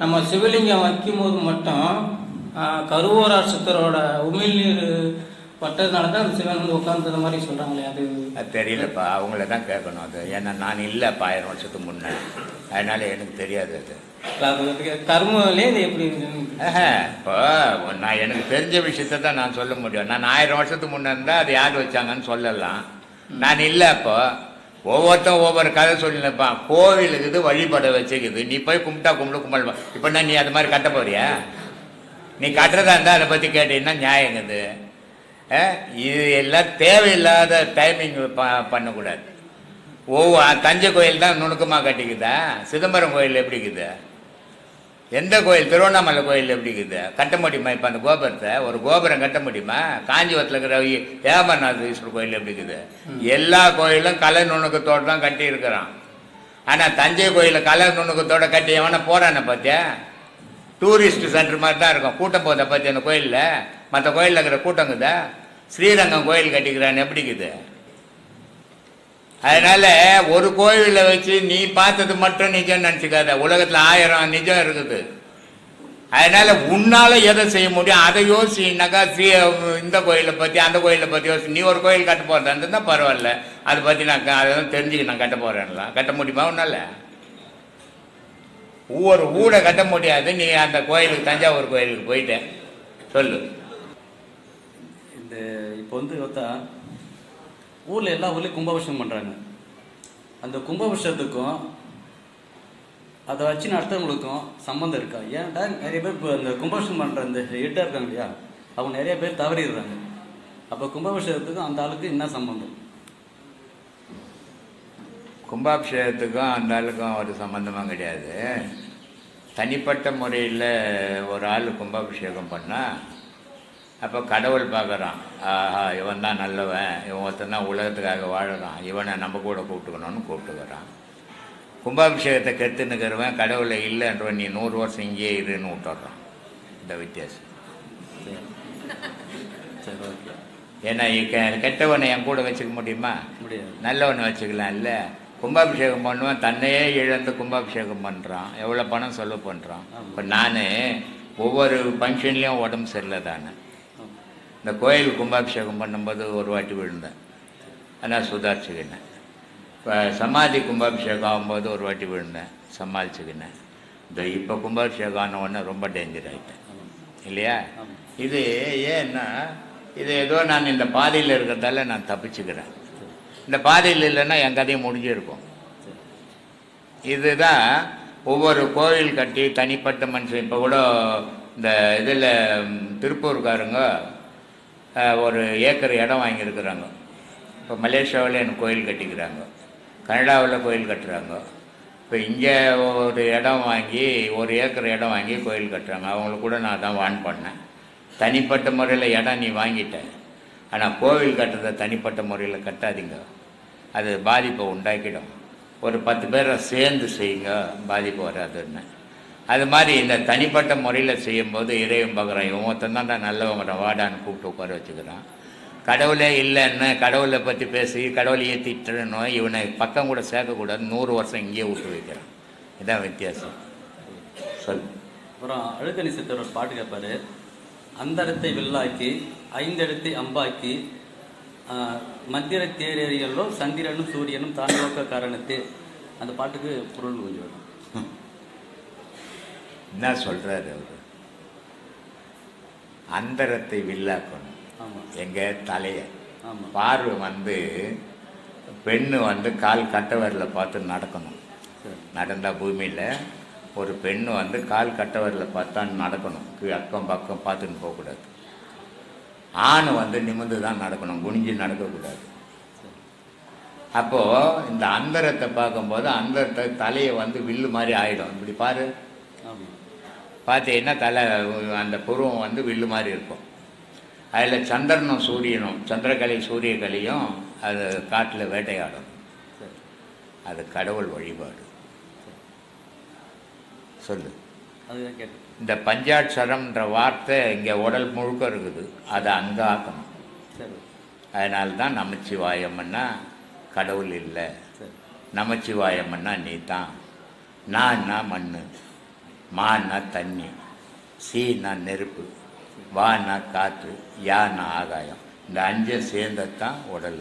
நம்ம சிவலிங்கம் வைக்கும் போது மட்டும் கருவூரார் சித்தரோட உமிழ்நீர் பட்டதுனால தான் அந்த சிவன் வந்து உட்கார்ந்தது மாதிரி சொல்றாங்களே, அது தெரியலப்பா, அவங்கள தான் கேட்கணும். அது ஏன்னா நான் இல்லைப்பா 1000 வருஷத்துக்கு முன்னே, அதனால எனக்கு தெரியாது. அது கர்மலே எப்படி இப்போ நான் எனக்கு தெரிஞ்ச விஷயத்த தான் நான் சொல்ல முடியும். நான் 1000 வருஷத்துக்கு முன்னே இருந்தால் அது யார் வச்சாங்கன்னு சொல்லலாம். நான் இல்லை. இப்போ ஒவ்வொருத்தரும் ஒவ்வொரு கதை சொல்லினப்பான். கோவிலுக்குது வழிபட வச்சுக்குது, நீ போய் கும்பிட்டா கும்பிடு இப்போ நீ அது மாதிரி கட்ட போறியா? நீ கட்டுறதா இருந்தால் அதை பற்றி கேட்டீங்கன்னா நியாயங்குது. இது எல்லாம் தேவையில்லாத டைமிங் பண்ணக்கூடாது. தஞ்சை கோயில் தான் நுணுக்கமாக கட்டிக்குதா? சிதம்பரம் கோயில் எப்படி இருக்குது? எந்த கோயில்? திருவண்ணாமலை கோயில் எப்படி இருக்குது? கட்ட முடியுமா? இப்போ அந்த கோபுரத்தை ஒரு கோபுரம் கட்ட முடியுமா? காஞ்சிபுரத்தில் இருக்கிற ஏமநாதீஸ்வரர் கோயில் எப்படி இருக்குது? எல்லா கோயிலும் கலை நுணுக்கத்தோடு தான் கட்டி இருக்கிறான். ஆனால் தஞ்சை கோயிலில் கலை நுணுக்கத்தோடு கட்டி எவனா போகிறான பார்த்தியா? டூரிஸ்ட் சென்டர் மாதிரி தான் இருக்கும். கூட்டம் போதை பார்த்தியா அந்த கோயிலில்? மற்ற கோயிலில் இருக்கிற கூட்டங்குதா? ஸ்ரீரங்கம் கோயில் கட்டிக்கிறான்னு எப்படிக்குது? அதனால ஒரு கோயிலை வச்சு நீ பார்த்தது மட்டும் நிஜம் நினச்சிக்காத. உலகத்தில் 1000 நிஜம் இருக்குது. அதனால உன்னால எதை செய்ய முடியும் அதை யோசினாக்கா இந்த கோயிலை பற்றி அந்த கோயிலை பற்றி யோசி. நீ ஒரு கோயில் கட்ட போகிறதா இருந்தால் பரவாயில்ல, அதை பற்றி நான் அதெல்லாம் தெரிஞ்சுக்க நான் கட்ட போகிறேன்லாம். கட்ட முடியுமா உன்னால? ஒவ்வொரு ஊரை கட்ட முடியாது. நீ அந்த கோயிலுக்கு தஞ்சாவூர் கோயிலுக்கு போயிட்டேன் சொல்லு. இந்த இப்போ வந்து பார்த்தா ஊரில் எல்லா ஊர்லேயும் கும்பாபிஷேகம் பண்ணுறாங்க. அந்த கும்பாபிஷேகத்துக்கும் அதை வச்சு நடத்துறவங்களுக்கும் சம்மந்தம் இருக்கா? ஏன்டா நிறைய பேர் இப்போ அந்த கும்பாபிஷேகம் பண்ணுற அந்த ஹெட்டாக இருக்காங்க இல்லையா, அவங்க நிறைய பேர் தவறிடுறாங்க. அப்போ கும்பாபிஷேகத்துக்கும் அந்த ஆளுக்கு என்ன சம்மந்தம்? கும்பாபிஷேகத்துக்கும் அந்த ஆளுக்கும் ஒரு சம்மந்தமாக கிடையாது. தனிப்பட்ட முறையில் ஒரு ஆள் கும்பாபிஷேகம் பண்ணால் அப்போ கடவுள் பார்க்குறான், ஆஹா இவன் தான் நல்லவன், இவன் ஒருத்தன் தான் உலகத்துக்காக வாழறான், இவனை நம்ம கூட கூப்பிட்டுக்கணும்னு கூப்பிட்டுக்கிறான். கும்பாபிஷேகத்தை கெத்துன்னுக்கிறவன் கடவுளை இல்லைன்றவன் நீ 100 வருஷம் இங்கேயே இருன்னு விட்டுறான். இந்த வித்தியாசம். சரி, ஓகே. ஏன்னா கெட்டவனை என் கூட வச்சுக்க முடியுமா? முடியாது. நல்லவனை வச்சுக்கலாம். இல்லை, கும்பாபிஷேகம் பண்ணுவான், தன்னையே இழந்து கும்பாபிஷேகம் பண்ணுறான், எவ்வளோ பணம் செலவு பண்ணுறான். இப்போ நான் ஒவ்வொரு ஃபங்க்ஷன்லேயும் உடம்பு சரியில்லை தானே. இந்த கோயில் கும்பாபிஷேகம் பண்ணும்போது ஒரு வாட்டி விழுந்தேன், ஆனால் சுதாரிச்சுக்கினேன். இப்போ சமாதி கும்பாபிஷேகம் ஆகும்போது ஒரு வாட்டி விழுந்தேன், சமாளிச்சுக்கினேன். இந்த இப்போ கும்பாபிஷேகம் ஆன உடனே ரொம்ப டேஞ்சர் ஆகிட்டேன் இல்லையா? இது ஏன்னா இது ஏதோ நான் இந்த பாதையில் இருக்கிறதால நான் தப்பிச்சுக்கிறேன். இந்த பாதையில் இல்லைன்னா என் கதையும் முடிஞ்சிருக்கும். இதுதான் ஒவ்வொரு கோவில் கட்டி தனிப்பட்ட மனுஷன். இப்போ கூட இந்த இதில் திருப்பூர்காரங்க ஒரு ஏக்கர் இடம் வாங்கியிருக்கிறாங்க. இப்போ மலேசியாவில் எனக்கு கோயில் கட்டிக்கிறாங்க, கனடாவில் கோயில் கட்டுறாங்க. இப்போ இங்கே ஒரு இடம் வாங்கி 1 ஏக்கர் இடம் வாங்கி கோயில் கட்டுறாங்க. அவங்களுக்கு கூட நான் தான் வான் பண்ணேன். தனிப்பட்ட முறையில் இடம் நீ வாங்கிட்ட, ஆனால் கோவில் கட்டுறதை தனிப்பட்ட முறையில் கட்டாதீங்க, அது பாதிப்பை உண்டாக்கிடும். ஒரு 10 பேரை சேர்ந்து செய்யுங்க, பாதிப்பு வராதுன்னு. அது மாதிரி இந்த தனிப்பட்ட முறையில் செய்யும்போது இறைவன் பார்க்குறான், இவன் ஒருத்தன் தான் நல்லவங்கிறான், வாடான்னு கூப்பிட்டு உட்கார வச்சுக்கிறான். கடவுளே இல்லைன்னு கடவுளை பற்றி பேசி கடவுளை ஏற்றிட்டுன்னு இவனை பக்கம் கூட சேர்க்கக்கூடாது, 100 வருஷம் இங்கேயே விட்டு வைக்கிறான். இதான் வித்தியாசம். சொல். அப்புறம் அழுக்கணி சித்தர் ஒரு பாட்டு கேட்பாரு, அந்த இடத்தை வில்லாக்கி 5 இடத்தை அம்பாக்கி மத்திர தேரறியலோ சந்திரனும் சூரியனும் தாண்டோக்க காரணத்தே. அந்த பாட்டுக்கு பொருள் கொஞ்சம் வரும். என்ன சொல்கிறாரு அவர்? அந்தரத்தை வில்லாக்கணும். ஆமாம். எங்கள் தலையை ஆமாம். பார்வை பெண்ணு கால் கட்டவரில் பார்த்து நடக்கணும். நடந்தால் பூமியில் ஒரு பெண்ணு கால் கட்டவரில் பார்த்தான்னு நடக்கணும், அக்கம் பக்கம் பார்த்துன்னு போகக்கூடாது. ஆண் நிமிர்ந்து தான் நடக்கணும், குனிஞ்சு நடக்கக்கூடாது. அப்போது இந்த அந்தரத்தை பார்க்கும்போது அந்தரத்தை தலையை வில்லு மாதிரி ஆகிடும். இப்படி பாரு, பார்த்தீங்கன்னா தலை அந்த புருவம் வில்லு மாதிரி இருக்கும். அதில் சந்திரனும் சூரியனும், சந்திரக்கலை சூரியக்கலையும் அது காட்டில் வேட்டையாடும். அது கடவுள் வழிபாடு. சொல்லு. இந்த பஞ்சாட்சரம்ன்ற வார்த்தை இங்கே உடல் முழுக்க இருக்குது, அதை அங்கே ஆக்கணும். அதனால தான் நமச்சிவாயம்னா கடவுள் இல்லை, நமச்சிவாயம்னா நீ தான். நான்னா மண், மான்னா தண்ணி, சீனா நெருப்பு, வானா காற்று, யானா ஆகாயம். இந்த 5 சேர்ந்ததான் உடல்.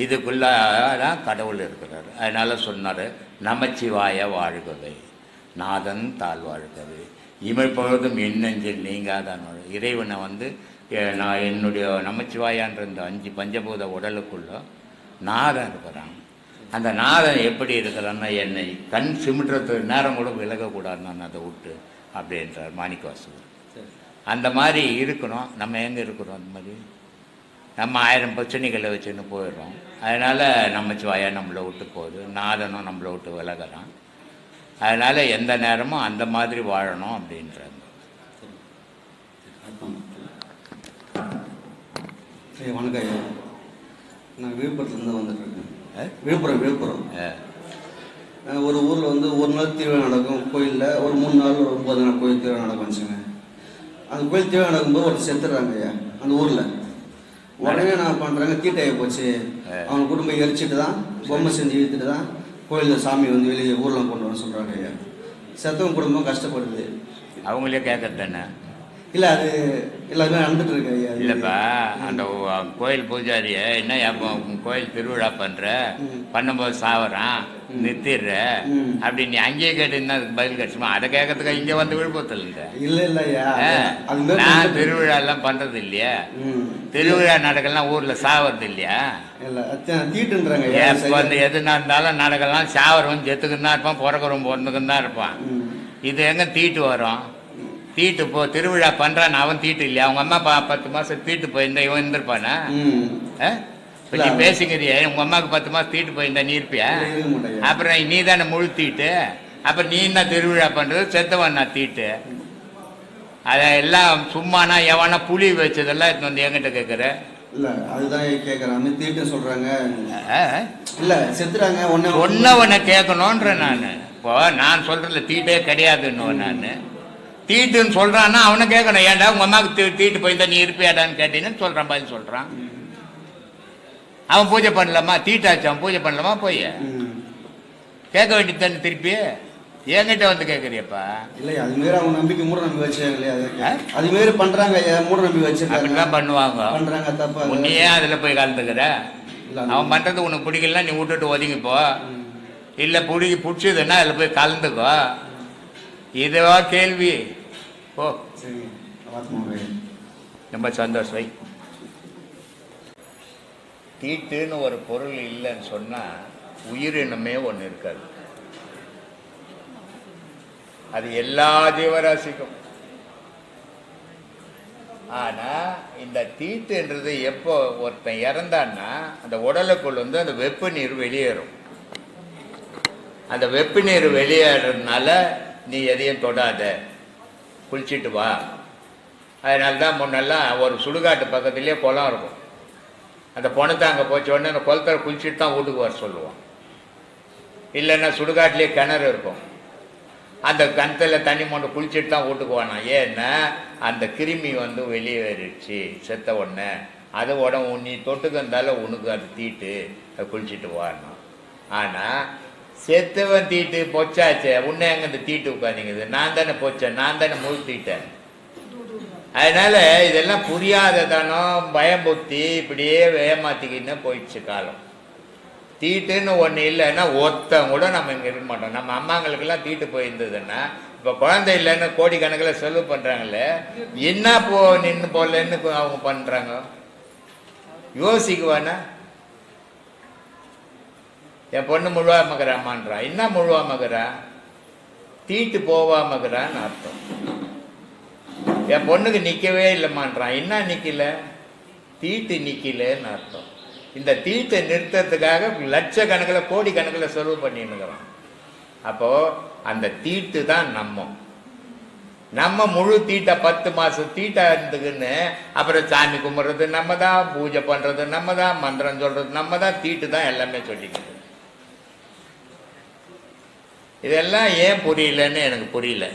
இதுக்குள்ளதான் கடவுள் இருக்கிறார். அதனால சொன்னார், நமச்சிவாய வாழ்கவே, நாதன் தாழ் வாழ்கவே, இமைப்பொழுதும் எண்ணெஞ்சில் நீங்காதான். இறைவனை நான் என்னுடைய நமச்சிவாயான்ற இந்த 5 பஞ்சபூத உடலுக்குள்ள நாதன் இருக்கிறான். அந்த நாதன் எப்படி இருக்கிறான்னா, என்னை கண் சிமிட்டுறது நேரம் கூட விலகக்கூடாது நான் அதை விட்டு அப்படின்றார் மாணிக்கவாசகர். அந்த மாதிரி இருக்கணும். நம்ம எங்கே இருக்கிறோம்? அந்த மாதிரி நம்ம 1000 பிரச்சனைகளை வச்சுன்னு போயிடுறோம். அதனால் நமச்சிவாயா நம்மளை விட்டு போகுது, நாதனும் நம்மளை விட்டு விலகிறான். அதனால் எந்த நேரமும் அந்த மாதிரி வாழணும் அப்படின்றாங்க. வணக்கம் ஐயா, நான் விழுப்புரத்துலேருந்து வந்துட்டுருக்கேன். விழுப்புரம் ஒரு ஊரில் ஒரு நாள் திருவிழா நடக்கும் கோயிலில். ஒரு 3 நாள் ஒரு 9 நாள் கோயில் திருவிழா நடக்கும் வச்சுங்க. அந்த கோயில் திருவிழா நடக்கும்போது ஒருத்தர் செத்துடுறாங்க ஐயா அந்த ஊரில். உடனே நான் பண்ணுறாங்க, தீட்டாகி போச்சு, அவங்க குடும்பம் எரிச்சிட்டு தான் பொம்மை செஞ்சு இழுத்துட்டு தான் கோயிலில் சாமி வெளியே ஊரில் கொண்டு வர சொல்கிறாங்க ஐயா. செத்தவங்க குடும்பம் கஷ்டப்படுது. அவங்களே கேட்கறது தானே. இல்லை அது எல்லாமே நடந்துட்டு இருக்கு ஐயா. இல்லைப்பா, அந்த கோயில் பூஜாரிய என்ன அப்போ கோயில் திருவிழா பண்ணும்போது சாவறான் நிறுத்திடுற அப்படி நீ அங்கேயே கேட்டுன்னா அதுக்கு பதில் கிடைச்சுமா? அதை கேட்கறதுக்கு இங்கே வந்து விழுப்புரத்தில் இல்லை. இல்லை ஐயா, நான் திருவிழா எல்லாம் பண்றது இல்லையா? திருவிழா நாடகம்லாம் ஊர்ல சாவறது இல்லையா? தீட்டுன்றாங்க. எப்போ வந்து எதுனா இருந்தாலும் நாடகம்லாம் சாவரவன் செத்துக்குன்னு தான் இருப்பான், பிறக்கிறவன் பிறந்துக்குன்னு தான் இருப்பான். இது எங்க தீட்டு வரும்? தீட்டு போ திருவிழா பண்றான் அவன் தீட்டு இல்லையா? அவங்க அம்மா 10 மாசம் தீட்டு போயிருந்தா இவன் இருந்திருப்பானா? நீ பேசுங்கிறிய உங்க அம்மாவுக்கு 10 மாசம் தீட்டு போயிருந்தா நீ இருப்பியா? அப்புறம் நீ தானே முழு தீட்டு. அப்புறம் நீ என்ன திருவிழா பண்றது? செத்தவன் நான் தீட்டு. அதெல்லாம் சும்மானா எவனா புளி வச்சதெல்லாம் இது வந்து என்கிட்ட கேட்குற? இல்லை அதுதான் கேட்குறாங்க, தீட்டு சொல்றாங்க. இல்லை செத்துறாங்க ஒன்னவனை கேட்கணுன்ற நான். இப்போ நான் சொல்றதுல தீட்டே கிடையாதுன்னு நான் தீட்டுன்னு சொல்றான்னா அவனை கேட்கணும். ஏன்டா உங்க அம்மாவுக்கு தீட்டு போயிருந்தா நீ இருப்பியாடான்னு கேட்டீங்கன்னு சொல்றான், பதில் சொல்றான். அவன் பூஜை பண்ணலாமா? தீட்டாச்சு அவன் பூஜை பண்ணலாமா? போய் கேட்க வேண்டியது தானே திருப்பி. என்கிட்ட வந்து கேட்குறியப்பா? இல்லை அது மாரி அவங்க நம்பிக்கை மூட நம்பி வச்சுருக்காங்க. அது மாரி பண்றாங்க, மூட நம்பி வச்சிருக்காங்க. அப்படிதான் பண்ணுவாங்க. பண்றாங்க தப்பா. நீ ஏன் அதுல போய் கலந்துக்கிற? அவன் பண்றது உனக்கு பிடிக்கலன்னா நீ விட்டுட்டு ஒதுங்கிப்போ. இல்லை பிடிச்சதுன்னா அதில் போய் கலந்துக்கோ. இதுவா கேள்வி? ஓ ரொம்ப சந்தோஷம். தீட்டுன்னு ஒரு பொருள் இல்லைன்னு சொன்னா உயிரினமே ஒன்று இருக்காது. அது எல்லா ஜீவராசிக்கும். ஆனா இந்த தீட்டுன்றது எப்போ ஒருத்தன் இறந்தான்னா அந்த உடலுக்குள் வந்து அந்த வெப்ப நீர் வெளியேறும். அந்த வெப்ப நீர் வெளியேறதுனால நீ எதையும் தொடாத, குளிச்சுட்டு வா. அதனால்தான் முன்னெல்லாம் ஒரு சுடுகாட்டு பக்கத்துலேயே குளம் இருக்கும். அந்த பொணத்தை அங்கே போச்ச உடனே அந்த குளத்தில் குளிச்சுட்டு தான் வீட்டுக்கு வர சொல்லுவான். இல்லைன்னா சுடுகாட்டிலே கிணறு இருக்கும். அந்த கிணத்துல தண்ணி மொண்டு குளிச்சுட்டு தான் வீட்டுக்கு வானா. ஏன்னா அந்த கிருமி வந்து வெளியேறிடுச்சு செத்த உடனே. அது உடம்பு நீ தொட்டுக்கு இருந்தாலும் உனக்கு அது தீட்டு, அதை குளிச்சுட்டு வாடணும். ஆனால் செத்தவன் தீட்டு பொச்சாச்சே, உன்னை எங்க இந்த தீட்டு உட்காந்துங்குது? நான் தானே பொச்சேன், நான் தானே முழு தீட்டேன். அதனால இதெல்லாம் புரியாததானோ பயம்புத்தி இப்படியே ஏமாத்திக்கின்னு போயிடுச்சு காலம். தீட்டுன்னு ஒன்று இல்லைன்னா ஒருத்தன் கூட நம்ம இங்கே இருக்க மாட்டோம். நம்ம அம்மாங்களுக்கெல்லாம் தீட்டு போயிருந்ததுன்னா இப்போ குழந்தை இல்லைன்னு கோடிக்கணக்கில் செலவு பண்ணுறாங்களே, என்ன நின்று போடலன்னு அவங்க பண்ணுறாங்க. யோசிக்குவானா? என் பொண்ணு முழுவாமக்கிறா அம்மான்றா. என்ன முழுவாமக்கிறா? தீட்டு போவாமக்கிறான்னு அர்த்தம். என் பொண்ணுக்கு நிற்கவே இல்லைம்மான்றான். என்ன நிற்கல? தீட்டு நிற்கலன்னு அர்த்தம். இந்த தீட்டை நிறுத்தத்துக்காக லட்சக்கணக்கில் கோடிக்கணக்கில் செலவு பண்ணின்னுக்கிறோம். அப்போது அந்த தீட்டு தான் நம்ம முழு தீட்டை 10 மாதம் தீட்டா இருந்துக்குன்னு அப்புறம் சாமி கும்பிட்றது நம்ம தான், பூஜை பண்ணுறது நம்ம தான், மந்திரம் சொல்கிறது நம்ம தான், தீட்டு தான் எல்லாமே சொல்லிக்கிது. இதெல்லாம் ஏன் புரியலன்னு எனக்கு புரியல.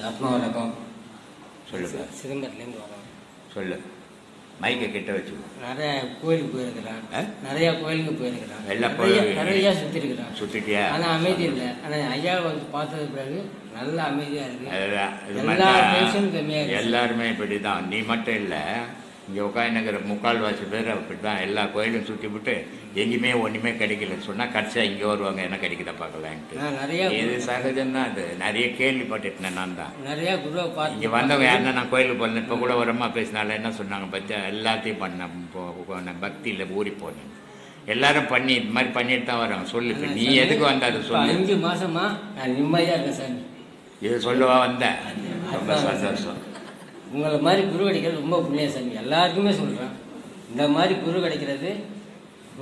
ஆத்மா வணக்கம். சொல்லுங்க. சிதம்பரத்துலேருந்து வரோம். சொல்லு, மைக்கை கிட்ட வச்சு. நிறைய கோயிலுக்கு போயிருக்கிறான், நிறையா கோயிலுக்கு போயிருக்கிறான், எல்லாம் நிறையா சுற்றிருக்கிறான். சுற்றிட்டியா? ஆனால் அமைதி இல்லை. ஆனால் ஐயா வந்து பார்த்தது பிறகு நல்ல அமைதியாக இருக்கு. எல்லா டென்ஷனும் கம்மியாக இருக்கு. எல்லாருமே இப்படி தான். நீ மட்டும் இல்லை, இங்கே உட்காந்துங்கிற 3/4 பேர் அப்படி தான். எல்லா கோயிலும் சுற்றி விட்டு எங்கேயுமே ஒன்றுமே கிடைக்கலன்னு சொன்னால் கடைசியாக இங்கே வருவாங்க, என்ன கிடைக்குதா பார்க்கலான்ட்டு. நிறைய இது சகஜம்தான். அது நிறைய கேள்விப்பட்டுட்டேன். நான் தான் நிறையா குருவை பார்த்து இங்கே வந்தவங்க யாருன்னா நான் கோயிலுக்கு போனேன். இப்போ கூட ஒரு அம்மா பேசினால என்ன சொன்னாங்க பச்சா, எல்லாத்தையும் பண்ண பக்தியில் ஊறி போனேன். எல்லாரும் பண்ணி இது மாதிரி பண்ணிட்டு தான் வராங்க. சொல்லு, நீ எதுக்கு வந்த அதை சொல்லு. 5 மாசமா நான் நிம்மதியாக இருக்கேன் சாமி. இது சொல்லுவா வந்தேன். ரொம்ப சந்தோஷம். உங்களை மாதிரி குரு கிடைக்கிறது ரொம்ப புண்ணிய சாமி. எல்லாருக்குமே சொல்கிறேன், இந்த மாதிரி குரு கிடைக்கிறது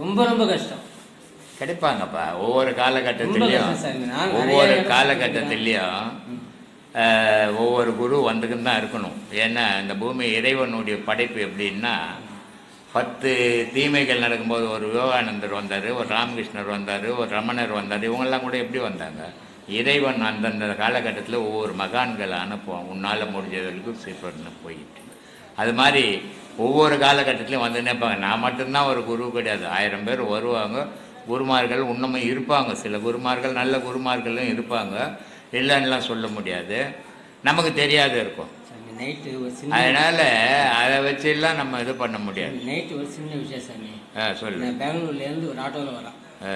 ரொம்ப ரொம்ப கஷ்டம். கிடைப்பாங்கப்பா. ஒவ்வொரு காலகட்டத்திலையும் ஒவ்வொரு குரு வந்துக்குன்னு தான் இருக்கணும். ஏன்னா இந்த பூமி இறைவனுடைய படைப்பு எப்படின்னா, 10 தீமைகள் நடக்கும்போது ஒரு விவேகானந்தர் வந்தார், ஒரு ராமகிருஷ்ணர் வந்தார், ஒரு ரமணர் வந்தார். இவங்கெல்லாம் கூட எப்படி வந்தாங்க? இறைவன் அந்தந்த காலகட்டத்தில் ஒவ்வொரு மகான்களை அனுப்புவான். உன்னால் முடிஞ்சவர்களுக்கு சீப்பர்னு போயிட்டு அது மாதிரி ஒவ்வொரு காலகட்டத்திலையும் வந்து நினைப்பாங்க. நான் மட்டும்தான் ஒரு குரு கிடையாது, 1000 பேர் வருவாங்க. குருமார்கள் இன்னமும் இருப்பாங்க. சில குருமார்கள் நல்ல குருமார்களும் இருப்பாங்க. இல்லைன்னுலாம் சொல்ல முடியாது, நமக்கு தெரியாது இருக்கும். சாமி நைட்டு ஒரு சின்ன அதனால் அதை வச்செல்லாம் நம்ம இது பண்ண முடியாது. நைட்டு ஒரு சின்ன விஷயம் சாமி. சொல்லு. நான் பெங்களூர்லேருந்து ஒரு ஆட்டோவில் வரேன். ஆ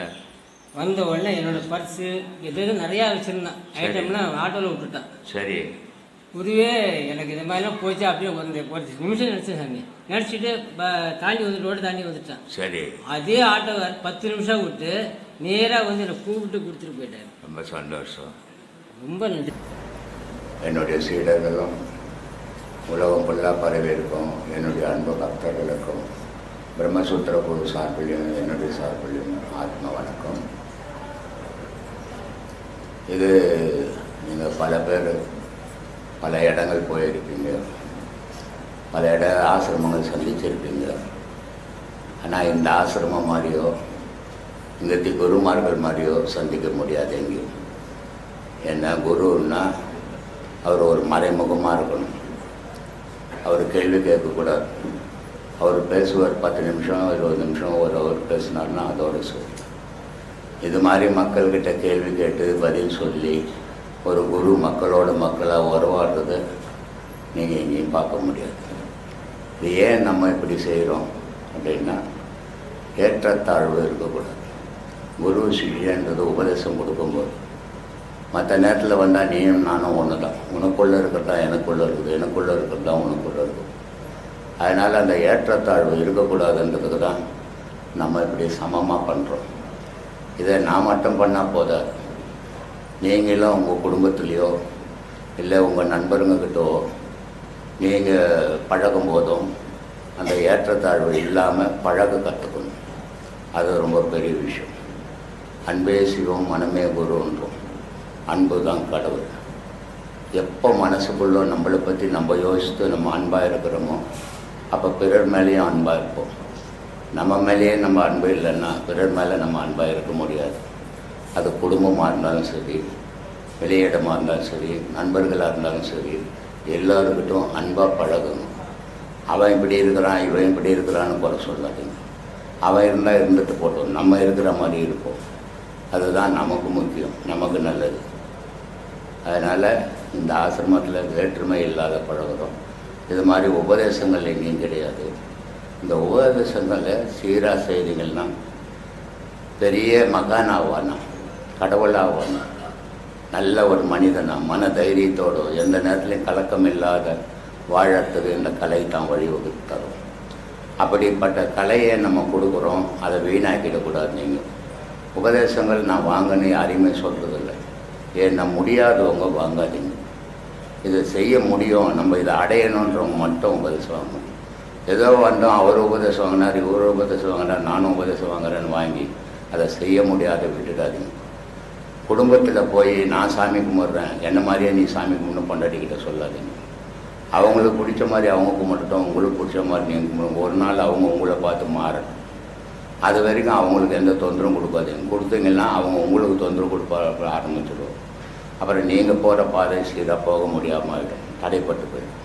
வந்த உடனே என்னோட பர்ஸு எது நிறையா வச்சுருந்தேன், ஐட்டம்லாம் ஆட்டோவில் விட்டுட்டேன். சரி. இதுவே எனக்கு இந்த மாதிரிலாம் போச்சு அப்படியே ஒரு நிமிஷம் நினச்சேன் சாமி. நினச்சிட்டு தாண்டி வந்துட்டு ரோடு தாண்டி வந்துட்டேன். சரி. அதே ஆட்டோவர் 10 நிமிஷம் விட்டு நேராக வந்து என்னை கூப்பிட்டு கொடுத்துட்டு போயிட்டார். ரொம்ப சந்தோஷம். ரொம்ப நன்றி. என்னுடைய சீடர்களும் உலகம் ஃபுல்லாக பரவி இருக்கும் என்னுடைய அன்பு பக்தர்களுக்கும் பிரம்மசூத்திர குழு சார்பிலையும் என்னுடைய சார்பிலையும் ஆத்ம வணக்கம். இது நீங்கள் பல பேர் பல இடங்கள் போயிருப்பீங்க, பல ஆசிரமங்கள் சந்திச்சிருப்பீங்க. ஆனால் இந்த ஆசிரமம் மாதிரியோ இங்கத்தி குருமார்கள் மாதிரியோ சந்திக்க முடியாது எங்கேயும். ஏன்னா குருன்னா அவர் ஒரு மறைமுகமாக இருக்கணும். அவர் கேள்வி கேட்கக்கூடாது. அவர் பேசுவார் 10 நிமிஷம் 20 நிமிஷம் ஒரு அவர் பேசினார்னா அதோட சரி. இது மாதிரி மக்கள்கிட்ட கேள்வி கேட்டு பதில் சொல்லி ஒரு குரு மக்களோட மக்களாக உறவாடுறது நீங்கள் எங்கேயும் பார்க்க முடியாது. இது ஏன் நம்ம இப்படி செய்கிறோம் அப்படின்னா, ஏற்றத்தாழ்வு இருக்கக்கூடாது. குரு சிஷ்யன்றது உபதேசம் கொடுக்கும்போது மற்ற நேரத்தில் வந்தால் நீயும் நானும் ஒன்று தான். உனக்குள்ளே இருக்கிறதா எனக்குள்ளே இருக்குது, எனக்குள்ளே இருக்கிறதா உனக்குள்ளே இருக்குது. அதனால் அந்த ஏற்றத்தாழ்வு இருக்கக்கூடாதுன்றதுக்கு தான் நம்ம இப்படி சமமாக பண்ணுறோம். இதை நான் மட்டும் பண்ணால் போதாது. நீங்களும் உங்கள் குடும்பத்துலேயோ இல்லை உங்கள் நண்பருங்கக்கிட்டோ நீங்கள் பழகும் போதும் அந்த ஏற்றத்தாழ்வு இல்லாமல் பழக கற்றுக்கணும். அது ரொம்ப பெரிய விஷயம். அன்பே சிவம் மனமே குருன்றோம். அன்பு தான் கடவுள். எப்போ மனசுக்குள்ளே நம்மளை பற்றி நம்ம யோசித்து நம்ம அன்பாக இருக்கிறோமோ அப்போ பிறர் மேலேயும் அன்பாக இருப்போம். நம்ம மேலேயே நம்ம அன்பு இல்லைன்னா பிறர் மேலே நம்ம அன்பாக இருக்க முடியாது. அது குடும்பமாக இருந்தாலும் சரி, வெளியிடமாக இருந்தாலும் சரி, நண்பர்களாக இருந்தாலும் சரி, எல்லோருக்கிட்டும் அன்பாக பழகணும். அவன் இப்படி இருக்கிறான் இவன் இப்படி இருக்கிறான்னு குறை சொல்லாதீங்க. அவன் இருந்தால் இருந்துட்டு போட்டோம், நம்ம இருக்கிற மாதிரி இருப்போம். அதுதான் நமக்கு முக்கியம், நமக்கு நல்லது. அதனால் இந்த ஆசிரமத்தில் வேற்றுமை இல்லாத பழகிறோம். இது மாதிரி உபதேசங்கள் எங்கேயும் கிடையாது. இந்த உபதேசங்களில் சீராக செய்திகள்னா பெரிய மகான் ஆவானா, கடவுள் ஆவானா, நல்ல ஒரு மனிதனா, மன தைரியத்தோடு எந்த நேரத்துலையும் கலக்கம் இல்லாத வாழறதுக்கு இந்த கலை தான் வழிவகுத்து தரும். அப்படிப்பட்ட கலையை நம்ம கொடுக்குறோம், அதை வீணாக்கிடக்கூடாது. நீங்கள் உபதேசங்கள் நான் வாங்கன்னு யாரையுமே சொல்கிறதில்லை. ஏன்னா முடியாதவங்க வாங்காதீங்க. இதை செய்ய முடியும், நம்ம இதை அடையணுன்றவங்க மட்டும் உபதேசம் வாங்கணும். ஏதோ வந்தோம் அவர் உபதேசம் வாங்கினார் இவர் உபதேசம் வாங்கினார் நானும் உபதேசம் வாங்குறேன்னு வாங்கி அதை செய்ய முடியாத விட்டுடாதீங்க. குடும்பத்தில் போய் நான் சாமி கும்பிட்றேன் என்ன மாதிரியே நீ சாமி கும்பிட்டு பொண்டாட்டிக்கிட்ட சொல்லாதீங்க. அவங்களுக்கு பிடிச்ச மாதிரி அவங்க கும்பிட்டுட்டோம், உங்களுக்கு பிடிச்ச மாதிரி நீங்கள் கும்பிடுங்க. ஒரு நாள் அவங்க உங்களை பார்த்து மாறணும். அது வரைக்கும் அவங்களுக்கு எந்த தொந்தரவும் கொடுக்காதீங்க. கொடுத்தீங்கன்னா அவங்க உங்களுக்கு தொந்தரவு கொடுப்ப ஆரம்பிச்சிடுவோம். அப்புறம் நீங்கள் போகிற பாதை சீராக போக முடியாமல் ஆகிடும், தடைப்பட்டு போயிடும்.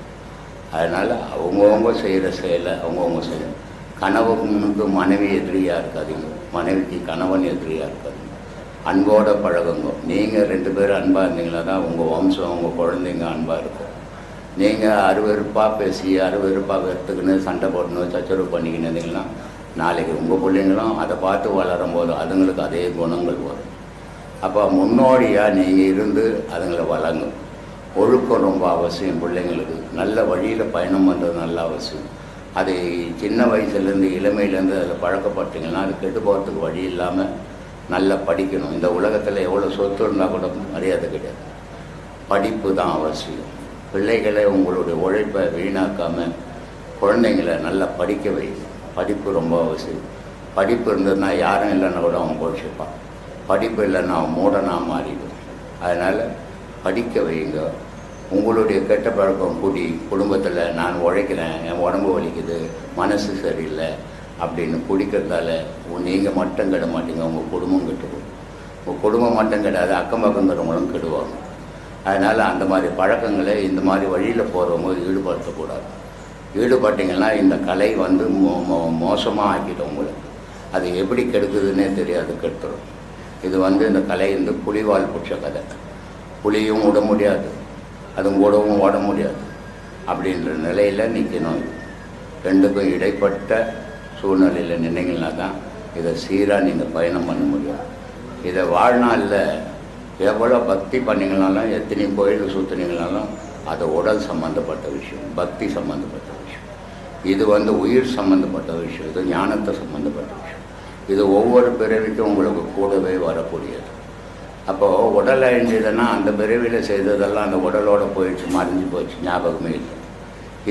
அதனால் அவங்கவுங்க செய்கிற செயலை அவங்கவுங்க செய்யணும். கணவனுக்கு மனைவி எதிரியாக இருக்காதீங்க, மனைவிக்கு கணவன் எதிரியாக இருக்காதீங்க. அன்போடு பழகுங்க. நீங்கள் 2 பேரும் அன்பாக இருந்தீங்களா தான் உங்கள் வம்சம் உங்கள் குழந்தைங்க அன்பாக இருக்கும். நீங்கள் அருவருப்பாக பேசி அருவருப்பாக வெறுத்துக்கின்னு சண்டை போடணும் சச்சரவு பண்ணிக்கின்னு இருந்தீங்கன்னா நாளைக்கு உங்கள் பிள்ளைங்களும் அதை பார்த்து வளரும் போது அதுங்களுக்கு அதே குணங்கள் வரும். அப்போ முன்னோடியாக நீங்கள் இருந்து அதுங்களை வளங்கும். ஒழுக்கம் ரொம்ப அவசியம். பிள்ளைங்களுக்கு நல்ல வழியில் பயணம் பண்ணுறது நல்ல அவசியம். அது சின்ன வயசுலேருந்து இளமையிலேருந்து அதில் பழக்கப்பட்டீங்கன்னா அது கெட்டு போகிறதுக்கு வழி இல்லாமல் நல்லா படிக்கணும். இந்த உலகத்தில் எவ்வளோ சொத்து இருந்தால் கூட மரியாதை கிடையாது. படிப்பு தான் அவசியம். பிள்ளைகளை உங்களுடைய உழைப்பை வீணாக்காமல் குழந்தைங்களை நல்லா படிக்க வைங்க. படிப்பு ரொம்ப அவசியம். படிப்பு இருந்ததுன்னா யாரும் இல்லைன்னா கூட அவன் போஷிப்பான். படிப்பு இல்லைன்னா அவன் மூடனாக மாறிடும். அதனால் படிக்க வைங்க. உங்களுடைய கெட்ட பழக்கம் கூடி குடும்பத்தில் நான் உழைக்கிறேன், என் உடம்பு வலிக்குது, மனசு சரியில்லை அப்படின்னு குடிக்கிறதால நீங்கள் மட்டும் கெட மாட்டீங்க, உங்கள் குடும்பம் கெட்டுடும். உங்கள் குடும்பம் மட்டும் கிடையாது, அக்கம் பக்கங்கிறவங்களும் கெடுவாங்க. அதனால் அந்த மாதிரி பழக்கங்களை இந்த மாதிரி வழியில் போகிறவங்க ஈடுபடுத்தக்கூடாது. ஈடுபட்டிங்கன்னா இந்த கலை வந்து மோசமாக ஆக்கிடும் உங்களுக்கு. அது எப்படி கெடுக்குதுன்னே தெரியாது, கெடுத்துடும். இது வந்து இந்த கலை இந்த புலிவால் பிடிச்ச கதை. புலியும் விட முடியாது, அதுவும் கூடவும் ஓட முடியாது. அப்படின்ற நிலையில் நிற்கணும். ரெண்டுக்கும் இடைப்பட்ட சூழ்நிலையில் நின்னீங்கன்னா தான் இதை சீராக நீங்கள் பயணம் பண்ண முடியும். இதை வாழ்நாளில் எவ்வளோ பக்தி பண்ணிங்கனாலும், எத்தனை கோயில் சுற்றினீங்கனாலும் அது உடல் சம்மந்தப்பட்ட விஷயம், பக்தி சம்மந்தப்பட்ட விஷயம். இது உயிர் சம்மந்தப்பட்ட விஷயம், இது ஞானத்தை சம்மந்தப்பட்ட விஷயம். இது ஒவ்வொரு பிறவிக்கும் உங்களுக்கு கூடவே வரக்கூடியது. அப்போது உடல் அழிஞ்சதுன்னா அந்த பிறவியில் செய்ததெல்லாம் அந்த உடலோடு போயிடுச்சு, மறைஞ்சு போயிடுச்சு, ஞாபகமே இல்லை.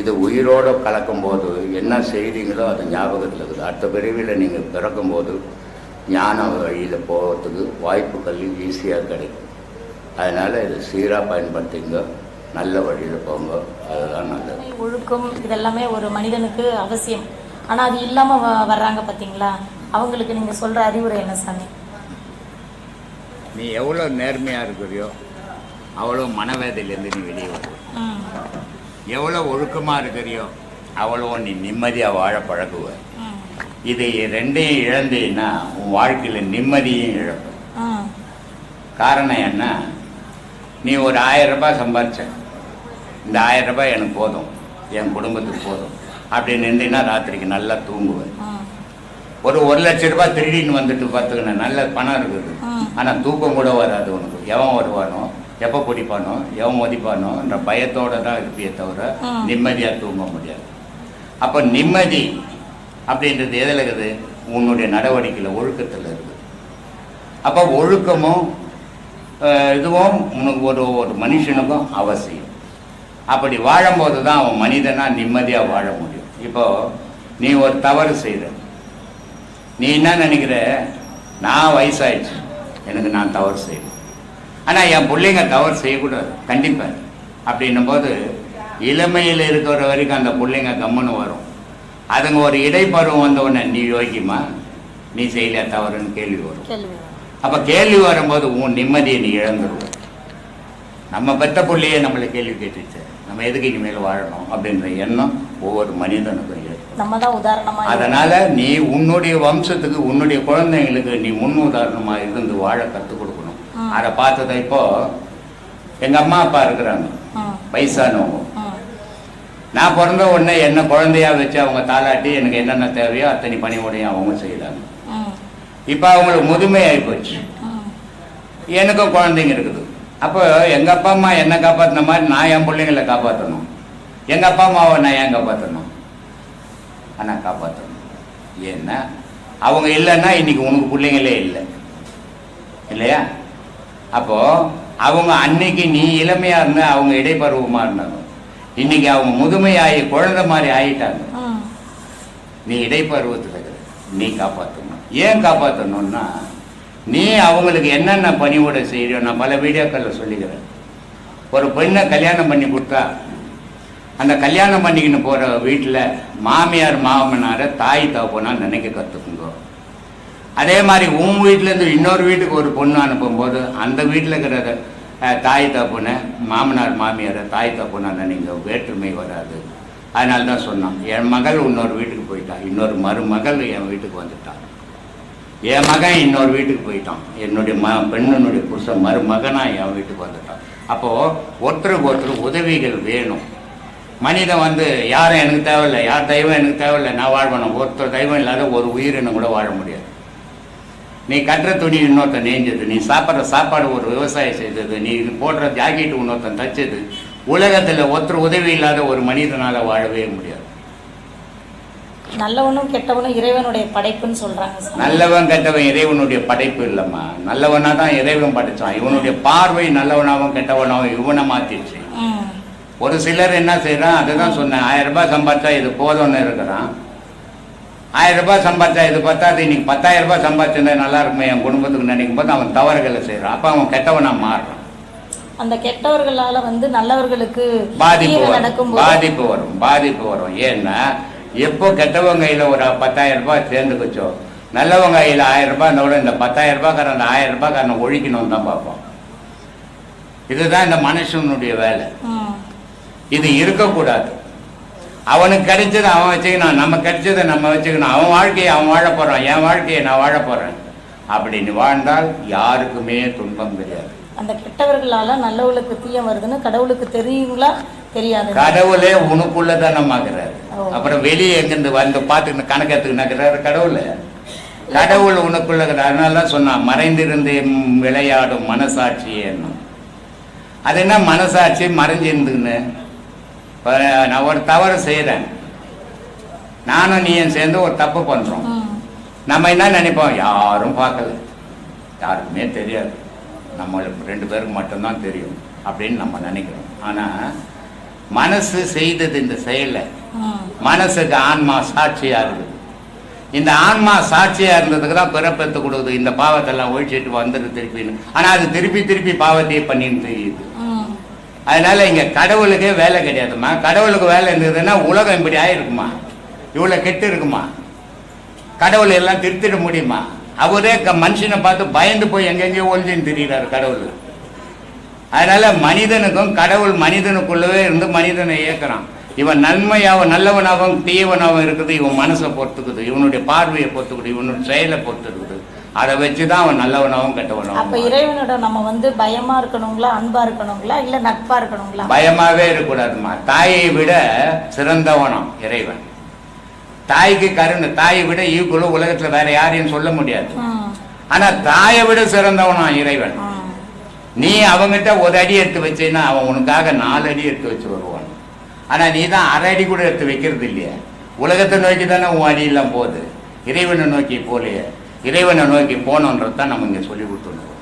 இது உயிரோடு கலக்கும்போது என்ன செய்கிறீங்களோ அது ஞாபகத்தில் இருக்குது. அடுத்த பிறவியில் நீங்கள் பிறக்கும்போது ஞான வழியில் போகிறதுக்கு வாய்ப்புகள் ஈஸியாக கிடைக்கும். அதனால் இது சீராக பயன்படுத்திங்க, நல்ல வழியில் போங்க, அதுதான் நல்லது. ஒழுக்கம் இதெல்லாமே ஒரு மனிதனுக்கு அவசியம். ஆனால் அது இல்லாமல் வர்றாங்க பார்த்தீங்களா, அவங்களுக்கு நீங்கள் சொல்கிற அறிவுரை என்ன சாமி? நீ எவ்வளோ நேர்மையாக இருக்கிறியோ அவ்வளோ மனவேதையிலேருந்து நீ வெளியே வருவ. எவ்வளோ ஒழுக்கமாக இருக்கிறியோ அவ்வளோ நீ நிம்மதியாக வாழ பழகுவ. இது ரெண்டையும் இழந்தீன்னா உன் வாழ்க்கையில் நிம்மதியும் இழப்பு. காரணம் என்ன? நீ ஒரு 1000 ரூபாய் சம்பாதிச்ச, இந்த 1000 ரூபாய் எனக்கு போதும், என் குடும்பத்துக்கு போதும் அப்படின்னு நின்றீங்கன்னா ராத்திரிக்கு நல்லா தூங்குவேன். ஒரு 1 லட்ச ரூபாய் திருடின்னு வந்துட்டு பார்த்துக்கணும், நல்ல பணம் இருக்குது, ஆனால் தூக்கம் கூட வராது உனக்கு. எவன் வருவானோ, எப்போ பிடிப்பானோ, எவன் மதிப்பானோன்ற பயத்தோடு தான் இருப்பியே தவிர நிம்மதியாக தூங்க முடியாது. அப்போ நிம்மதி அப்படின்றது எதில் இருக்குது? உன்னுடைய நடவடிக்கையில், ஒழுக்கத்தில் இருக்குது. அப்போ ஒழுக்கமும் இதுவும் உனக்கு ஒரு மனுஷனுக்கும் அவசியம். அப்படி வாழும்போது தான் அவன் மனிதனாக நிம்மதியாக வாழ முடியும். இப்போது நீ ஒரு தவறு செய்கிற, நீ என்ன நினைக்கிற? நான் வயசாயிடுச்சு, எனக்கு நான் தவறு செய்யணும், ஆனால் என் பிள்ளைங்க தவறு செய்யக்கூடாது கண்டிப்பாக. அப்படின்னும் போது இளமையில் இருக்கிற வரைக்கும் அந்த பிள்ளைங்க கம்முன்னு வரும். அதுங்க ஒரு இடைப்பருவம் வந்தவுடனே நீ யோகிக்குமா, நீ செய்யலையா தவறுன்னு கேள்வி வரும். அப்போ கேள்வி வரும்போது உன் நிம்மதியை நீ இழந்துருவ. நம்ம பெற்ற பிள்ளையே நம்மளை கேள்வி கேட்டுச்சு, நம்ம எதுக்கு இனிமேல் வாழணும் அப்படின்ற எண்ணம் ஒவ்வொரு மனிதனுக்கும் இருக்கு. அதனால நீ உன்னுடைய வம்சத்துக்கு, உன்னுடைய குழந்தைங்களுக்கு நீ முன் உதாரணமாக இருந்து வாழ கற்றுக் கொடுக்கணும். அதை பார்த்ததை இப்போ எங்கள் அம்மா அப்பா இருக்கிறாங்க, வயசானவங்க. நான் பிறந்த உடனே என்ன குழந்தையா வச்சு அவங்க தாளாட்டி எனக்கு என்னென்ன தேவையோ அத்தனை பணியோடையும் அவங்க செய்கிறாங்க. இப்போ அவங்களுக்கு முதுமை ஆகிப்போச்சு, எனக்கும் குழந்தைங்க இருக்குது. அப்போ எங்கள் அப்பா அம்மா என்னை காப்பாற்றின மாதிரி நான் என் பிள்ளைங்களை காப்பாற்றணும், எங்கள் அப்பா அம்மாவை நான் ஏன் காப்பாற்றணும்? ஆனால் காப்பாற்றணும். ஏன்னா அவங்க இல்லைன்னா இன்னைக்கு உனக்கு பிள்ளைங்களே இல்லை இல்லையா? அப்போது அவங்க அன்னைக்கு நீ இளமையாக இருந்த, அவங்க இடைப்பருவமாக இருந்தாங்க, இன்னைக்கு அவங்க முதுமையாகி குழந்தை மாதிரி ஆகிட்டாங்க. நீ இடைப்பருவத்தில் இருக்கிற, நீ காப்பாற்றணும். ஏன் காப்பாற்றணும்னா நீ அவங்களுக்கு என்னென்ன பணியோட செய்யறியோ. நான் பல வீடியோக்களில் சொல்லிக்கிறேன். ஒரு பெண்ணை கல்யாணம் பண்ணி கொடுத்தா அந்த கல்யாணம் பண்ணிக்கின்னு போகிற வீட்டில் மாமியார் மாமனாரை தாய் தகப்பனா நினைக்க கற்றுக்குங்க. அதே மாதிரி உன் வீட்டிலேருந்து இன்னொரு வீட்டுக்கு ஒரு பொண்ணு அனுப்பும்போது அந்த வீட்டில் இருக்கிற தாய் தகப்பனை, மாமனார் மாமியாரை தாய் தகப்பனா நினைங்க, வேற்றுமை வராது. அதனால தான் சொன்னான், என் மகள் இன்னொரு வீட்டுக்கு போயிட்டா, இன்னொரு மருமகள் என் வீட்டுக்கு வந்துட்டான், என் மகன் இன்னொரு வீட்டுக்கு போயிட்டான், என்னுடைய பெண்ணுடைய புருஷன் மருமகனாக என் வீட்டுக்கு வந்துட்டான். அப்போது ஒருத்தருக்கு ஒருத்தர் உதவிகள் வேணும். மனிதன் யாரும் எனக்கு தேவையில்லை, யார் தெய்வம் எனக்கு தேவையில்லை, நான் வாழ்வணும். ஒருத்தர் தெய்வம் இல்லாத ஒரு உயிரினம் கூட வாழ முடியாது. நீ கட்டுற துணி இன்னொருத்தன் நெஞ்சது, நீ சாப்பிட்ற சாப்பாடு ஒரு விவசாயம் செய்தது, நீ போடுற ஜாக்கெட்டு இன்னொருத்தன் தைச்சது. உலகத்தில் ஒருத்தர் உதவி இல்லாத ஒரு மனிதனால் வாழவே முடியாது. நல்லவனும் கெட்டவனும் இறைவனுடைய படைப்புன்னு சொல்றாங்க. நல்லவன் கெட்டவன் இறைவனுடைய படைப்பு இல்லைம்மா, நல்லவனா தான் இறைவன் படைச்சான். இவனுடைய பார்வை நல்லவனாகவும் கெட்டவனாகவும் இவனை மாத்திடுச்சு. ஒரு சிலர் என்ன செய்யறான், அதுதான் சொன்னேன், 1000 ரூபாய் சம்பாதிச்சா இது போதும்னு இருக்கிறான். 1000 ரூபாய் சம்பாதிச்சா இது பத்தாது, இன்னைக்கு 10,000 ரூபாய் சம்பாதிச்சிருந்தா நல்லா இருக்குமே என் குடும்பத்துக்கு நினைக்கும் போது அவன் தவறுகளை செய்யறான். அப்ப அவன் கெட்டவனா மாறுறான். அந்த கெட்டவர்களால நல்லவர்களுக்கு பாதிப்பு வரும். ஏன்னா எப்போ கெட்டவங்க கையில ஒரு 10,000 ரூபாய் சேர்ந்துக்குச்சோ, நல்லவங்க கையில 1000 ரூபாய் இருந்தோட இந்த 10,000 ரூபாய்க்காரன் அந்த 1000 ரூபாய்க்காரனை ஒழிக்கணும்னு தான் பார்ப்போம். இதுதான் இந்த மனுஷனுடைய வேலை. இது இருக்கக்கூடாது. அவனுக்கு கிடைச்சதை அவன் வச்சுக்கணும், நம்ம கிடைச்சதை நம்ம வச்சுக்கணும். அவன் வாழ்க்கையை அவன் வாழ போறான், என் வாழ்க்கையை நான் வாழ போறேன் அப்படின்னு வாழ்ந்தால் யாருக்குமே துன்பம் கிடையாது. அந்த கெட்டவர்களால நல்லவர்களுக்கு தீயம் வருதுன்னு கடவுளுக்கு தெரியுங்களா தெரியாது? கடவுளே உனக்குள்ள தானமாக்குறாரு. ஓ. அப்புறம் வெளியே எங்கிருந்து வந்து பார்த்துக்கிட்டு கணக்கத்துக்குனாக்குறாரு கடவுள். கடவுள் உனக்குள்ள. அதனால தான் சொன்னான், மறைந்திருந்து விளையாடும் மனசாட்சி என்னும். அது என்ன மனசாட்சி மறைஞ்சிருந்துன்னு? இப்போ நான் ஒரு தவறு செய்கிறேன், நானும் நீயும் சேர்ந்து ஒரு தப்பு பண்ணுறோம். நம்ம என்ன நினைப்போம், யாரும் பார்க்கல, யாருக்குமே தெரியாது, நம்மளுக்கு 2 பேருக்கு மட்டும்தான் தெரியும் அப்படின்னு நம்ம நினைக்கிறோம். ஆனால் மனசு செய்தது இந்த செயலை, மனசுக்கு ஆன்மா சாட்சியாக இருக்குது. இந்த ஆன்மா சாட்சியாக இருந்ததுக்கு தான் பிறப்பெத்து கொடுக்குது, இந்த பாவத்தெல்லாம் ஒழிச்சிட்டு வந்துடுது திருப்பின்னு. ஆனால் அது திருப்பி திருப்பி பாவத்தையே பண்ணின்னு தெரியுது. அதனால இங்கே கடவுளுக்கே வேலை கிடையாதுமா. கடவுளுக்கு வேலை இருந்ததுன்னா உலகம் இப்படி ஆயிருக்குமா, இவ்வளோ கெட்டு இருக்குமா? கடவுள் எல்லாம் திருத்திட முடியுமா? அவரே மனுஷனை பார்த்து பயந்து போய் எங்கெங்கேயோ ஒழிஞ்சின்னு தெரிகிறார் கடவுள். அதனால மனிதனுக்கும் கடவுள் மனிதனுக்குள்ளவே இருந்து மனிதனை இயக்குறான். இவன் நன்மையாகவும் நல்லவனாகவும் தீயவனாகவும் இருக்குது, இவன் மனசை பொறுத்துக்குது, இவனுடைய பார்வையை பொறுத்துக்குது, இவனுடைய செயலை பொறுத்துக்குது. அதை வச்சுதான் அவன் நல்லவனாகவும் கெட்டவனாகவும். அப்ப இறைவனோட நம்ம பயமா இருக்கணுங்களா, அன்பா இருக்கணுங்களா, இல்ல நட்பா இருக்கணுங்களா? பயமாவே இருக்கக்கூடாதுமா. தாயை விட சிறந்தவனம் இறைவன். தாய்க்கு கருணை, தாயை விட ஈக்குவலும் உலகத்துல வேற யாரையும் சொல்ல முடியாது. ஆனா தாயை விட சிறந்தவனம் இறைவன். நீ அவங்கிட்ட ஒரு அடி எடுத்து வச்சேன்னா அவன் உனக்காக 4 அடி எடுத்து வச்சு வருவான். ஆனா நீ தான் 1/2 அடி கூட எடுத்து வைக்கிறது இல்லையா? உலகத்தை நோக்கி தானே உன் அடியெல்லாம் போகுது, இறைவனை நோக்கி போலையே. இறைவனை நோக்கி போனோன்றதான் நம்ம இங்க சொல்லி கொடுத்துருவோம்.